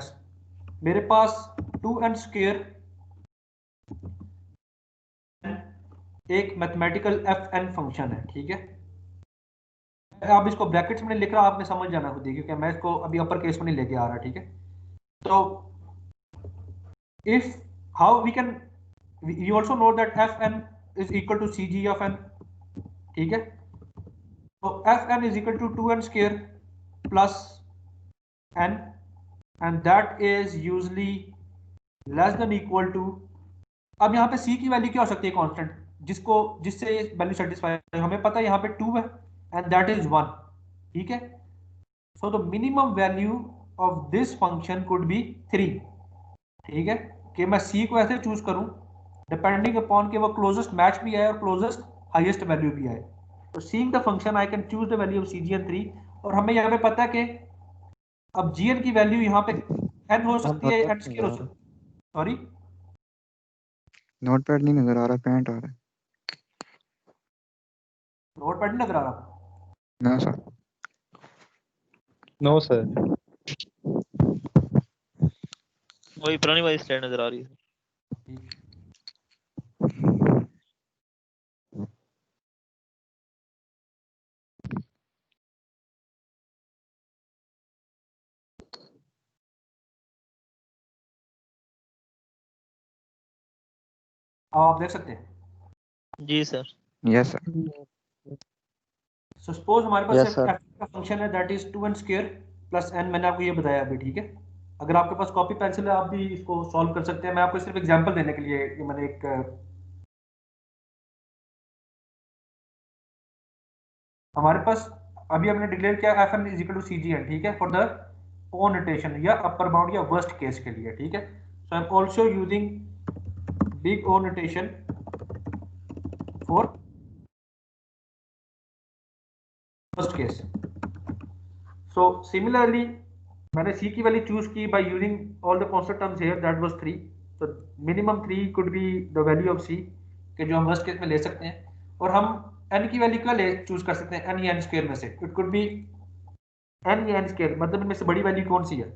मेरे पास 2n² एक मैथमेटिकल fn फंक्शन है, ठीक है। आप इसको ब्रैकेट्स में लिख रहा, आपने समझ जाना खुद ही, क्योंकि मैं इसको अभी अपर केस में नहीं लेके आ रहा, ठीक है। तो if how we can, you also know that fn is equal to cg of n, ठीक है। तो fn is equal to 2n² plus n, and that is usually less than equal to, अब यहाँ पे c की वैल्यू क्या हो सकती है, कांस्टेंट, जिससे वैल्यू सेटिस्फाई, हमें पता है यहाँ पे 2 है एंड दैट इज 1, ठीक है। So the minimum value of this function could be 3, ठीक है, कि मैं c को ऐसे चूज करूं डिपेंडिंग अपॉन कि वो क्लोजेस्ट मैच भी आए और क्लोजेस्ट हाईएस्ट वैल्यू भी आए। तो seeing the function I can choose the value of cgn3, और हमें यहाँ पे पता है कि अब gn की वैल्यू यहाँ पे n हो सकती है, n स्क्वायर हो सकती है, सॉरी नोट पैड नहीं नजर आ रहा, पेंट आ रहा है। नोट पैड नहीं नजर आ रहा। ना सर। No sir. वही पुरानी वाली स्लाइड नजर आ रही है। ठीक। अब आप देख सकते हैं। जी sir. Yes sir. So suppose हमारे पास Yes, एक sir. f का फंक्शन है that is 2n square plus n, मैंने आपको ये बताया अभी, ठीक है। अगर आपके पास कॉपी पेंसिल है आप भी इसको सॉल्व कर सकते हैं। मैं आपको सिर्फ एग्जांपल देने के लिए ये मैंने एक हमारे पास अभी हमने डिक्लेयर किया fn is equal to cgn, ठीक है, फॉर द ओ नोटेशन या अपर बाउंड या वर्स्ट केस के लिए, ठीक है। So I am also using big O notation for first case. So similarly मैंने c की वैल्यू चूज की by using all the constant terms here, that was 3। तो minimum 3 could be the value of c के जो हम वर्स्ट केस में ले सकते हैं। और हम n की वैल्यू क्या ले चूज कर सकते हैं, n या n स्क्वायर में से। इट कुड बी n या n स्क्वायर, मतलब इनमें से बड़ी वैल्यू कौन सी है,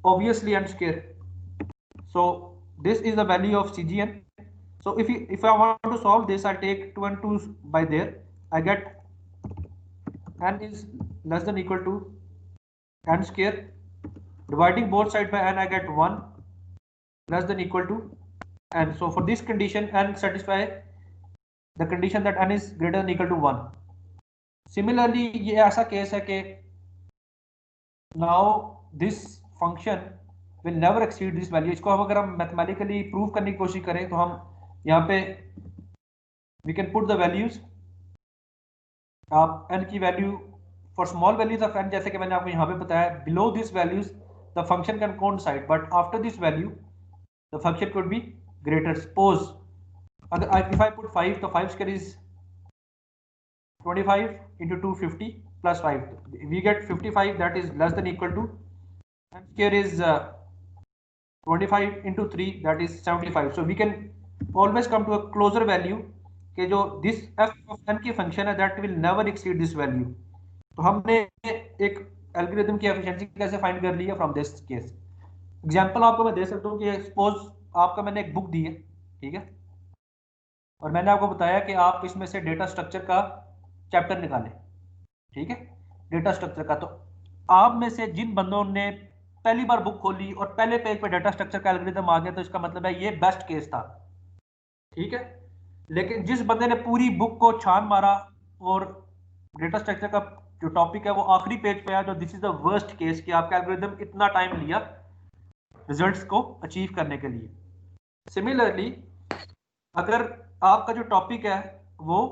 obviously n square. So this is the value of cgn. So if I want to solve this, I'll take 2 and 2 by there. I get n is less than equal to n square. Dividing both sides by n, I get 1 less than equal to n. So for this condition, n satisfy the condition that n is greater than equal to 1. Similarly, ये ऐसा केस है कि now this function will never exceed this value. इसको अगर हम मैथमेटिकली प्रूव करने की कोशिश करें तो हम यहाँ पे we can put the values, आप n की value for small values of n, जैसे कि मैंने आपको यहाँ पे बताया, below this values the function can coincide, but after this value the function could be greater. Suppose अगर इफ आई पुट 5, तो 5 square is 25 into 2 50 plus 5, we get 55, that is less than equal to n square is 25 into 3, that is 75. So we can always come to a closer value कि जो this f of n की फंक्शन है that will never exceed this value. तो हमने एक एल्गोरिथम की एफिशिएंसी कैसे फाइंड कर ली है फ्रॉम दिस केस। एग्जांपल आपको मैं दे सकता हूँ कि सपोज आपका मैंने एक बुक दी है, ठीक है, और मैंने आपको बताया कि आप इसमें से डेटा स्ट्रक्चर का चैप्टर निकालें, ठीक है, डेटा स्ट्रक्चर का। तो आप में से जिन बंदों ने पहली बार बुक खोली और पहले पेज पे डेटा स्ट्रक्चर का एल्गोरिथम आ गया, तो इसका मतलब है ये बेस्ट केस था, ठीक है। लेकिन जिस बंदे ने पूरी बुक को छान मारा और डेटा स्ट्रक्चर का जो टॉपिक है वो आखिरी पेज पे आया, तो this is the worst case कि आपका एल्गोरिथम इतना टाइम लिया रिजल्ट्स को अचीव करने के लिए। सिमिलरली अगर आपका जो टॉपिक है वो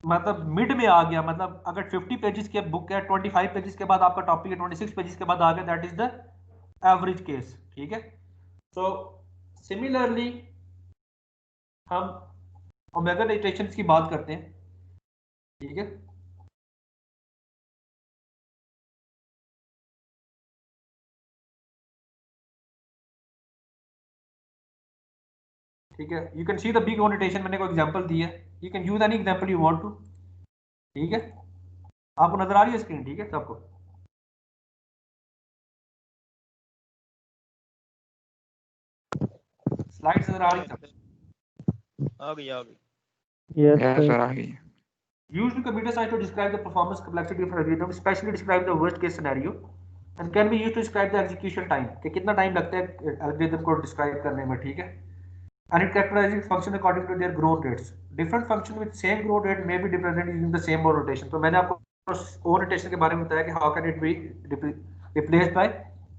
मतलब मिड में आ गया, मतलब अगर 50 पेजेस के बुक है, 25 पेजेस के बाद आपका टॉपिक है, 26 पेजेस के बाद आ गया, that is the average case, ठीक है। सो सिमिलरली हम ओमेगा इटरेशंस की बात करते हैं, ठीक है। ठीक है, you can see the big notation, मैंने कोई एग्जांपल दी है, you can use any example you want to, ठीक है। आपको नजर आ रही है स्क्रीन, ठीक है सबको? स्लाइड्स नजर आ रही है? आ गई आ गई। Yes, yes sir. सर आ गई। Used in computer science to describe the performance complexity of an algorithm, especially describe the worst case scenario, and can be used to describe the execution time, कि कितना टाइम लगता है एल्गोरिथम को डिस्क्राइब करने में, ठीक है। And it characterizes function according to their growth rates. Different function with same growth rate may be represented using the same O notation. तो मैंने आपको O notation के बारे में बताया कि how can it be replaced by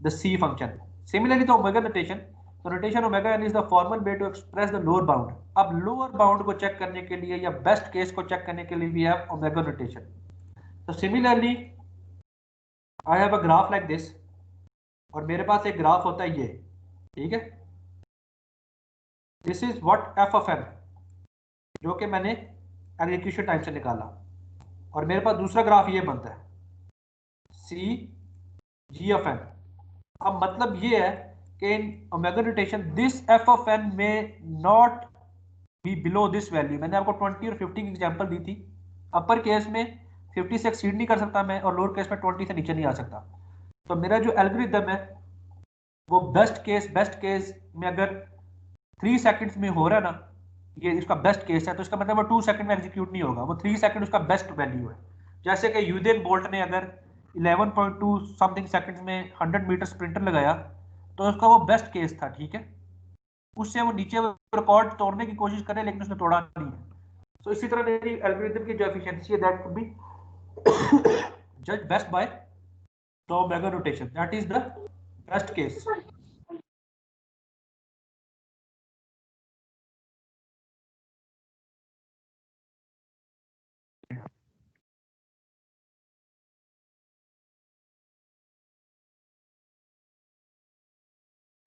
the C function. Similarly, the omega notation, तो notation omega n is the formal way to express the lower bound. अब lower bound को चेक करने के लिए या best case को चेक करने के लिए we have omega notation. So similarly, I have a graph like this, और मेरे पास एक ग्राफ होता है ये, ठीक है। This is what f of n, जो कि मैंने एग्जीक्यूशन टाइम से निकाला, और मेरे पास दूसरा ग्राफ ये बनता है सी जी ऑफ एन। अब मतलब ये है कि in omega notation this f of n may not be below this value. मैंने आपको 20 और 50 की एग्जांपल दी थी। अपर केस में 50 से एक्सीड नहीं कर सकता मैं, और लोअर केस में 20 से नीचे नहीं आ सकता। तो मेरा जो एल्गोरिथम है वो बेस्ट केस में अगर 3 सेकंड्स में हो रहा है ना, ये इसका बेस्ट केस है, तो इसका मतलब वो 2 सेकंड में एग्जीक्यूट नहीं होगा, वो 3 सेकंड उसका बेस्ट वैल्यू है। जैसे कि यूसेन बोल्ट ने अगर 11.2 समथिंग सेकंड्स में 100 मीटर स्प्रिंटर लगाया, तो उसका वो बेस्ट केस था, ठीक है। उससे वो नीचे रिकॉर्ड तोड़ने की कोशिश करे लेकिन उसने तोड़ा नहीं है. So इसी तरह मेरी एल्गोरिथम की जो एफिशिएंसी है दैट कुड बी जज best by the omega rotation. That is the best case.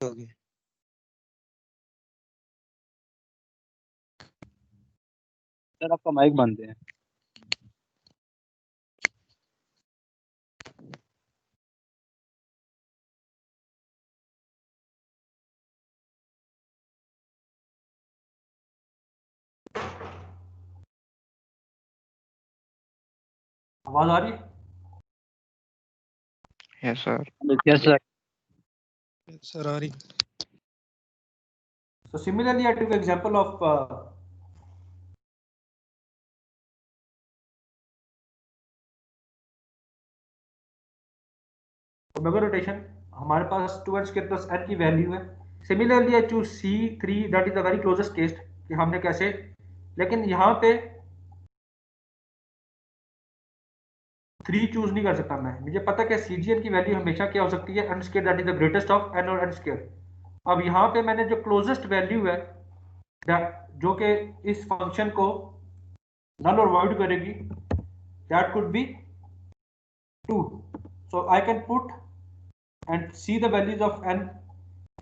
हो गया। सर आपका माइक बंद है। आवाज आ रही है? Yes sir. Yes sir. Sir आ रही। So similarly I took example of omega notation. हमारे पास 2n स्क्वायर प्लस n की वैल्यू है. Similarly I choose C3 that is the very closest case कि हमने कैसे, लेकिन यहाँ पे 3 चूज नहीं कर सकता मैं. मुझे पता है कि CGN की वैल्यू हमेशा क्या हो सकती है, n square that is the greatest of n और n स्क्वायर. अब यहाँ पे मैंने जो क्लोजेस्ट वैल्यू है जो कि इस फंक्शन को नल और वॉइड करेगी, that could be 2. So I can put and see the values of n.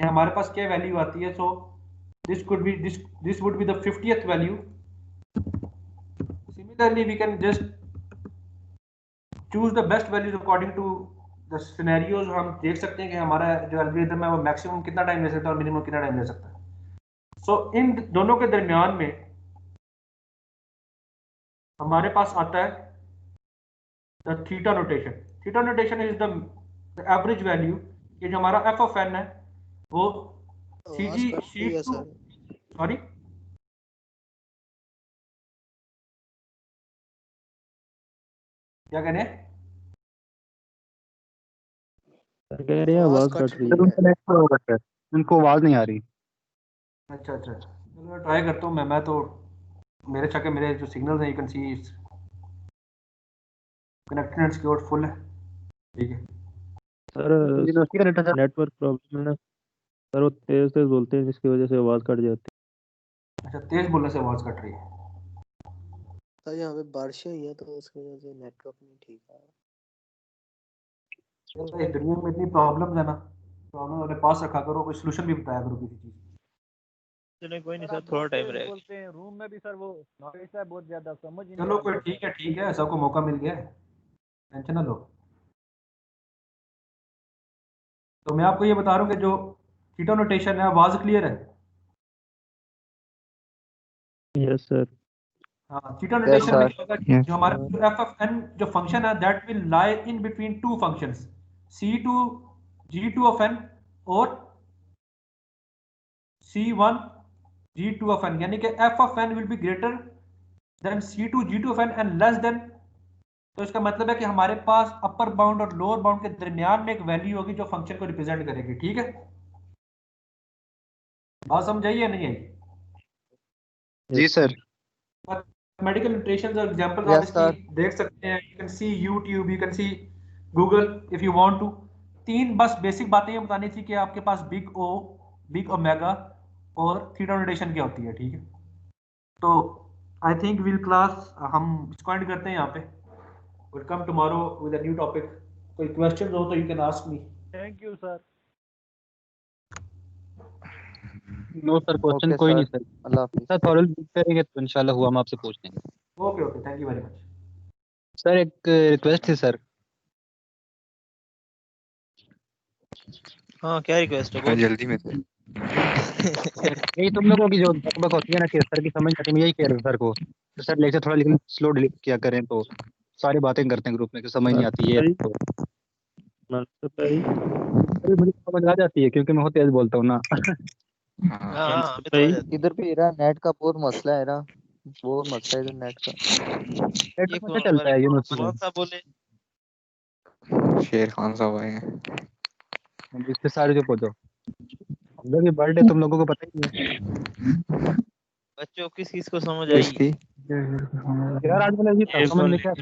हमारे पास क्या वैल्यू आती है. So this could be this would be the 50th value. Similarly we can just choose the best values according to the scenarios. हम देख सकते हैं कि हमारा जो एल्गोरिथम है वो मैक्सिमम कितना टाइम ले सकता है और मिनिमम कितना टाइम ले सकता है. सो इन दोनों के दरमियान में हमारे पास आता है the theta notation. Theta notation is the average value. ये जो हमारा एफ ऑफ एन है वो आवाज CG कट रही है शीट टू, सर। सॉरी क्या कह रहे हैं? सर कह रहे हैं आवाज आवाज कट कट रही रही है। है। उनको आवाज नहीं आ रही। अच्छा अच्छा, चलो मैं ट्राई करता हूँ. मैं तो मेरे चक्कर मेरे जो सिग्नल है you can C connected and secured full है. ठीक है. सर यूनिवर्सिटी का डेटा सर नेटवर्क प्रॉब्लम है ना सर, वो तेज तेज बोलते हैं जिसकी वजह से आवाज कट जाती अच्छा, तेज बोलने से आवाज कट रही है. सर यहाँ पे बारिशें हुई हैं तो उसकी वजह से नेटवर्क नहीं ठीक है। चलो, इस दुनिया में इतनी प्रॉब्लम है ना, प्रॉब्लम अपने पास रखा करो, कोई सोल्यूशन भी बताया करो किसी चीज. चलो कोई नहीं सर, थोड़ा टाइम रहेगा. बोलते हैं रूम में भी सर वो नॉइस है बहुत ज्यादा, समझ ही नहीं चलो आ कोई रही है। ठीक है, सबको मौका मिल गया है, टेंशन ना लो. तो मैं आपको ये बता रहा हूँ कि जो थीटा नोटेशन है, आवाज क्लियर है? है। Yes sir. हाँ, थीटा नोटेशन में क्या होगा कि Yes, जो हमारा sir. जो एफ ऑफ एन जो फंक्शन है that will lie in between two functions C2 G2 of n और C1 G2 ऑफ n, यानी कि f of n will be greater than C2 G2 of n and less than. तो इसका मतलब है कि हमारे पास अपर बाउंड और लोअर बाउंड के दरमियान में एक वैल्यू होगी जो फंक्शन को रिप्रेजेंट करेगी. ठीक है, बात समझ आई या नहीं आई? जी सर। मेडिकल नोटेशंस और एग्जांपल्स आप यस इसकी सर। देख सकते हैं. You can see YouTube, you can see Google if you want to. 3 बस बेसिक बातें ये बतानी थी कि आपके पास बिग ओ, बिग ओमेगा और थीटा नोटेशन क्या होती है. ठीक है, तो आई थिंक विल क्लास हम इसको एंड करते हैं यहाँ पे. Will come tomorrow with a new topic. कोई क्वेश्चंस हो तो you can ask me. Thank you sir. No sir, question okay कोई नहीं सर, सर। अल्लाह हाफिज। सर थोड़ा करेंगे तो इंशाल्लाह हुआ हम आपसे पूछ लेंगे। Okay okay, thank you very much. Sir एक रिक्वेस्ट थी सर। हाँ क्या रिक्वेस्ट है, हाँ बोल. जल्दी में थे. यही तुम लोगों की जो बकबक होती है ना कि सर की समझ नहीं आती, मैं यही कह रहा था सर को तो सर लेक्चर थोड़ा लेकिन स्लो डिलीट किया करें तो सारी बातें करते हैं ग्रुप में कि समझ नहीं आती है तो अरे मुझे समझ आ जाती है क्योंकि मैं बहुत तेज बोलता हूँ ना। हाँ हाँ. हाँ, हमें तो आ जाती इधर भी इरा नेट का बहुत मसला है ना, बहुत मसला है इधर नेट का। है. ये नेटवर्क कौन कैसे चलता है यूनिवर्सिटी कौन सा बोले? शेर खान साहब आए हैं. में इसके सारे जो पहुंचो हमजा की बर्थडे तुम लोगों को पता ही है। बच्चों किस किस को समझ आई? इसकी यार आज मैंने ये था समझ में क्या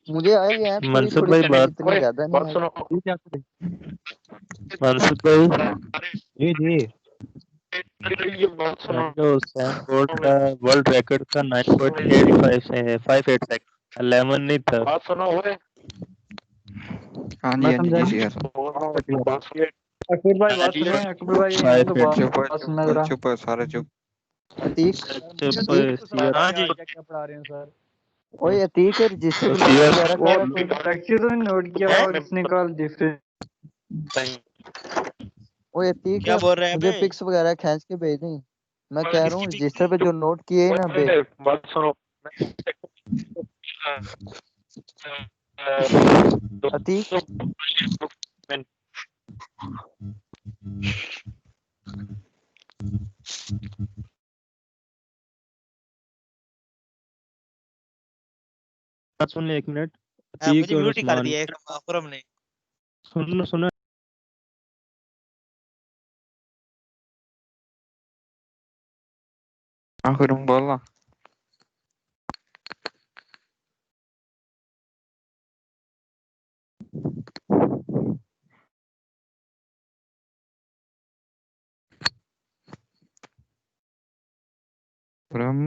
मुझे आई है थोड़ी मनसुख थोड़ी भाई समझ, बात इतनी ज्यादा नहीं आई। ये क्या करे? मनसुख भाई जी जो सैम बोल्ट का वर्ल्ड रिकॉर्ड था 9.85 है 58 सेकंड 11 नहीं था। हाँ मैं जी समझा जी नहीं। सर। अकबर भाई बात सुने, अकबर भाई ये तो बात सुनना जरा। चुप सारे चुप। अतीक मुझे तो समझ हाँ नहीं जी आ क्या क्या पढ़ा रहे हैं सर। ओए अतीक रजिस्टर सीएस वो प्रैक्टिस में नोट किया और इसने कॉल डिफरेंट। ओए अतीक क्या बोल रहे हैं मुझे बे? पिक्स वगैरह खींच के भेज दें। मैं कह रहा हूँ रजिस्टर पे जो नोट किए हैं ना बे। अतीक सुन ले 1 मिनट। मुझे ठीक है म्यूट ही कर उस्मान दिया एक अकरम ने। सुन आखिर हम बोलना खुरम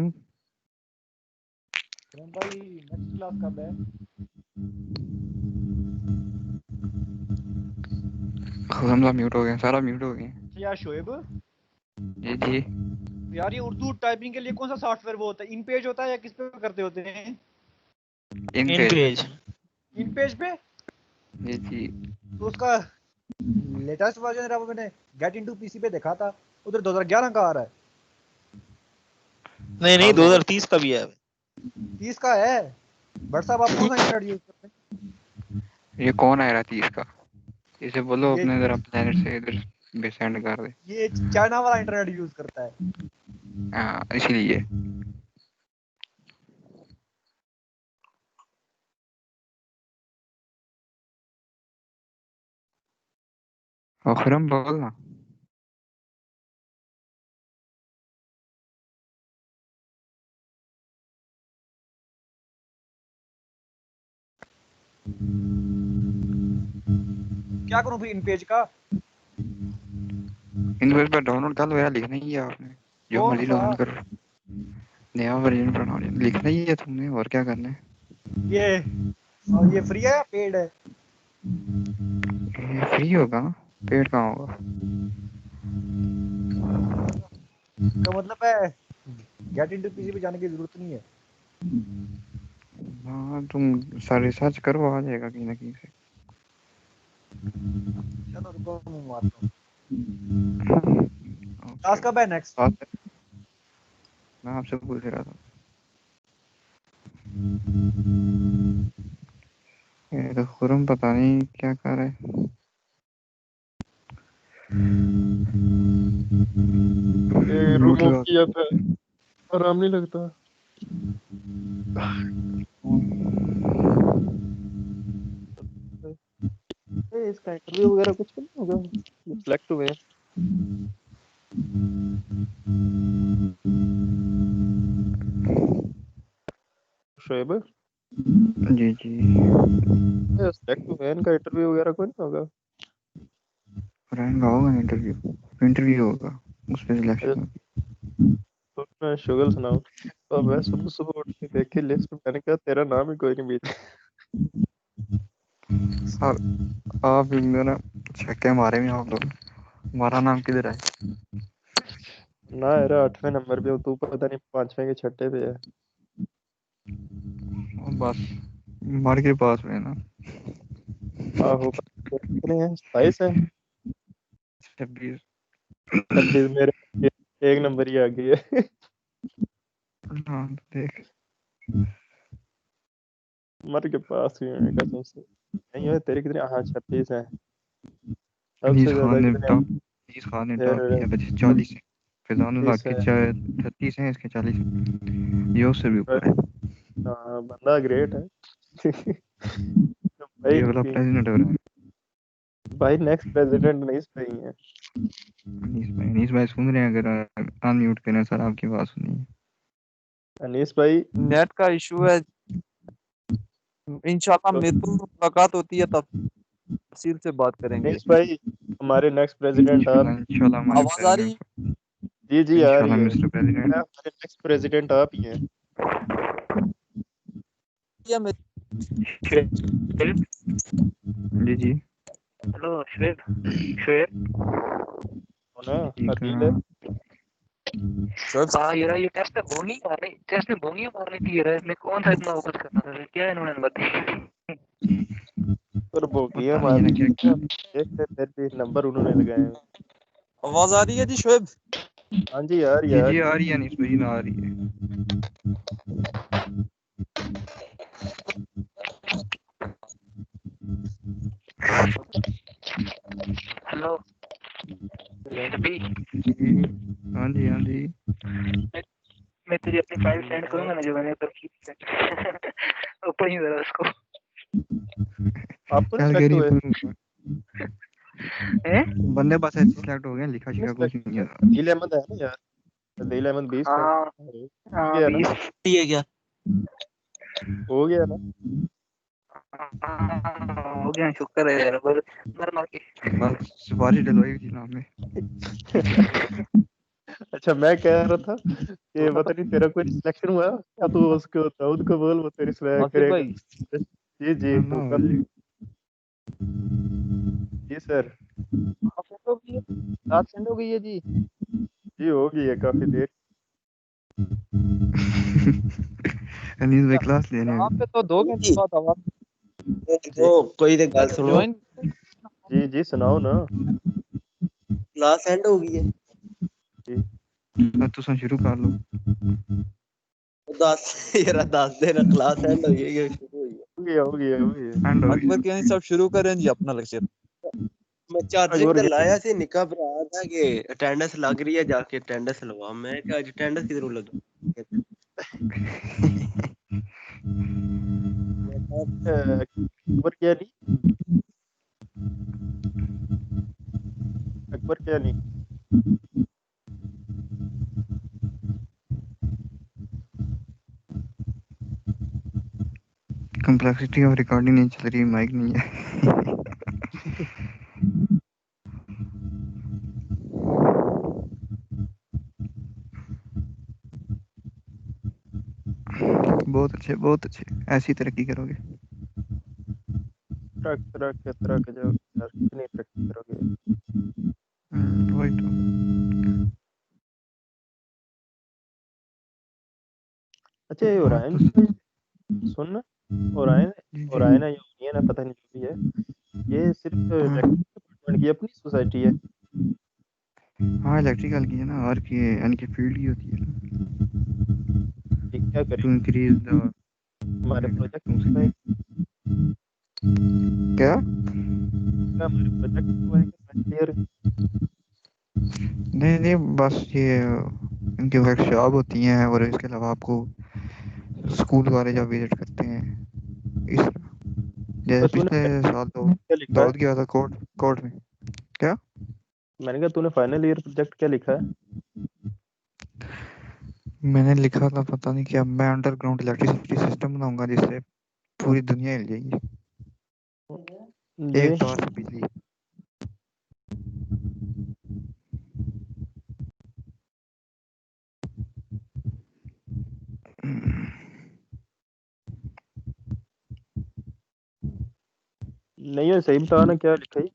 भाई नेक्स्ट क्लास कब है? खुरम म्यूट हो गया, सारा म्यूट हो गया। यार शोएब, जी जी यार ये उर्दू टाइपिंग के लिए कौन सा सॉफ्टवेयर वो होता है? इन पेज होता है या किस पे करते होते हैं? इन इन पेज इन पेज पे। जी जी तो उसका लेटेस्ट वर्जन रहा वो मैंने गेट इनटू पीसी पे देखा था, उधर 2011 का आ रहा है। नहीं 2030 का भी है। 30 का है। बट साहब आप कौन सा इंटरनेट यूज करते हैं? ये कौन आया रहा 30 का? इसे बोलो ये अपने जरा प्लेनेट से इधर बेसेंड कर दे। ये चाइना वाला इंटरनेट यूज करता है। हाँ इसीलिए खुरम बोलना। क्या करूं फिर इन पेज का? इन पर डाउनलोड कर लो यार, लिखना ही है आपने, जो कौन मर्जी सा? डाउनलोड करो, नया वर्जन बनाओ, लिखना ही है तुमने, और क्या करना है। ये फ्री है या पेड है? ये फ्री होगा, पेड कहाँ होगा। तो मतलब है गेट इनटू पीसी पे जाने की जरूरत नहीं है। हाँ तुम सारे सर्च करो, आ जाएगा कहीं ना कहीं से। चलो रुको मैं मारता हूं। क्लास कब है नेक्स्ट? मैं आपसे पूछ रहा था। ये तो खुरम पता नहीं क्या कर रहा है। रिमूव किया था, आराम नहीं लगता। इसका इंटरव्यू वगैरह कुछ नहीं होगा, सिलेक्ट हुए। शोएब जी जी सिलेक्ट हुए, इनका इंटरव्यू वगैरह कोई नहीं होगा। फ्रेंड का होगा इंटरव्यू होगा, उस पर सिलेक्शन होगी। तो मैं शुगल सुनाऊं तो मैं सुबह सुबह उठ के देखी लिस्ट, मैंने कहा तेरा नाम ही कोई नहीं बीच। सर आप ना छक्के मारे में आप लोग, हमारा नाम किधर है? ना यार 8वें नंबर पे हो तू, पता नहीं 5वें के छठे पे है। बस मर के पास में ना। आहो कितने हैं, 27 है। 26 26 मेरे एक नंबर ही आगे है। हाँ देख मर के पास ही है कसम से। नहीं है तेरे कितने, हाँ 26 है। अनीस सबसे ज्यादा खान ने कितने? टॉप, अनीस खान ने टॉप किया फिर 40 है। फिजानुल्लाह 30 के है। 36 हैं, इसके 40 ये उससे भी ऊपर है। हाँ बंदा ग्रेट है। ये भाई वाला प्रेसिडेंट हो रहा है। भाई नेक्स्ट प्रेसिडेंट नहीं सही है। अनीस भाई सुन रहे हैं? अगर अनम्यूट करें सर, आपकी आवाज सुनिए। अनीस भाई नेट का इशू है। इंशाल्लाह मेरे को मुलाकात होती है तब तफसील से बात करेंगे। अनीस भाई हमारे नेक्स्ट प्रेसिडेंट आप। इंशाल्लाह हमारे आवाज आ रही president- जी जी आ इंशाल्लाह रही है। Mister president. हमारे नेक्स्ट प्रेसिडेंट आप ही हैं। है मेरी? जी जी हेलो श्वेत श्वेत हो ना ठीक अकील है। है। शोएब हाँ ये टेस्ट में भोंगी मार रही थी यार, इसमें कौन सा इतना फोकस करना था, क्या इन्होंने नंबर दिए? और भोगी है पता नहीं है ना हमारे। क्या देखते फिर भी नंबर उन्होंने लगाए हैं। आवाज आ रही है जी शोएब? हाँ जी यार जी यार जी आ रही है अनीस भाई, आ रही है। हेलो अभी जी हाँ जी हाँ जी। मैं तुझे अपनी फाइल सेंड करूंगा ना जो मैंने ऊपर की ऊपर ही जरा उसको आपको क्या नहीं कह सेलेक्ट रही हुए। हैं? बंदे बस ऐसे सिलेक्ट हो गए, लिखा शिखा कुछ नहीं है। अदील अहमद है ना यार। अदील अहमद 20 का हाँ हो हाँ गया ना। 20 है क्या? हो गया ना। हो गया, शुक्र है यार। मर मार के बस सिफारिश डलवाई थी नाम में। अच्छा मैं कह रहा था कि पता नहीं तेरा कोई सिलेक्शन हुआ या तू उसको दाऊद को बोल वो तेरी सिलेक्ट आसिफ करेगा। भाई जी जी ना तू हो कर। जाएगा। जी सर। सेंड हो गई है, रात सेंड हो गई है जी। जी हो गई है काफी देर। अनीस भाई क्लास ले रहे यहाँ हैं पे तो 2 घंटे बाद आवाज वो कोई ते गल सुनो, ज्वाइन। जी जी सुनाओ ना। क्लास एंड हो गई है। जी अभी। तुम शुरू कर लो। दस यार 10 दिन क्लास एंड हो गई है, शुरू हुई है। हो गया हो गया हो गया। एंड हो अकबर गई। के सब शुरू करें जी अपना लेक्चर। मैं चार्जिंग और ਤੇ ये ਲਾਇਆ ਸੀ, ਨਿੱਕਾ ਭਰਾ ਦਾ ਕਿ ਅਟੈਂਡੈਂਸ ਲੱਗ ਰਹੀ ਹੈ, ਜਾ ਕੇ ਅਟੈਂਡੈਂਸ ਲਵਾ। ਮੈਂ ਕਿਹਾ ਅੱਜ ਅਟੈਂਡੈਂਸ ਕਿਧਰੋਂ ਲੱਗੀ? ਮੈਂ ਕਿਹਾ अकबर क्या नहीं। अकबर क्या नहीं। कम्प्लेक्सिटी ऑफ रिकॉर्डिंग नहीं चल रही, माइक नहीं है। बहुत अच्छे बहुत अच्छे, ऐसी तरक्की करोगे। ट्रक जाओ यार कितनी तरक्की करोगे। वही तो। अच्छा ये हाँ ओरायन तो सुन ना। ओरायन जी जी ओरायन है या ओरियन है पता नहीं जो भी है। ये सिर्फ हाँ डिपार्टमेंट की अपनी सोसाइटी है। हाँ इलेक्ट्रिकल की है ना, और की यानी कि फील्ड की होती है ये क्या टू करें इंक्रीज द हमारे प्रोजेक्ट में क्या। हमारे प्रोजेक्ट में क्लियर। नहीं नहीं बस ये इनकी वर्कशॉप होती हैं, और इसके अलावा आपको स्कूल वाले जब विजिट करते हैं इस तरह। जैसे तूने पिछले साल तो क्या लिखा है। दाऊद गया था कोर्ट कोर्ट में। क्या। मैंने कहा तूने फाइनल ईयर प्रोजेक्ट क्या लिखा है। मैंने लिखा था पता नहीं क्या, मैं अंडरग्राउंड इलेक्ट्रिसिटी सिस्टम बनाऊंगा जिससे पूरी दुनिया हिल जाएगी, एक जी तार से बिजली। नहीं है सही बताना क्या लिखा है।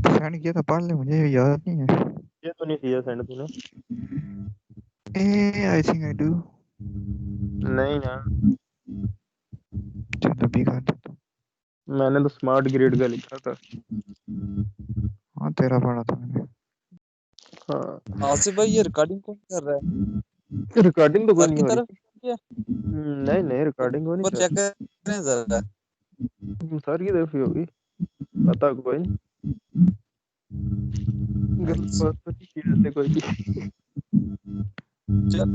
सेंड किया था, पढ़ ले, मुझे याद नहीं है। ये तो नहीं किया सेंड तूने। I think I do. नहीं ना चलो भी कर देता। मैंने तो स्मार्ट ग्रिड का लिखा था। हाँ तेरा पढ़ा था मैंने। हाँ आसिफ भाई ये रिकॉर्डिंग कौन कर रहा है? रिकॉर्डिंग तो कोई सर नहीं की हो रही। तरफ है? नहीं नहीं रिकॉर्डिंग हो एक नहीं बार चेक कर। करें जरा। सर की तरफ ही होगी पता कोई नहीं। गलत बात तो नहीं की जाती कोई भी। चेक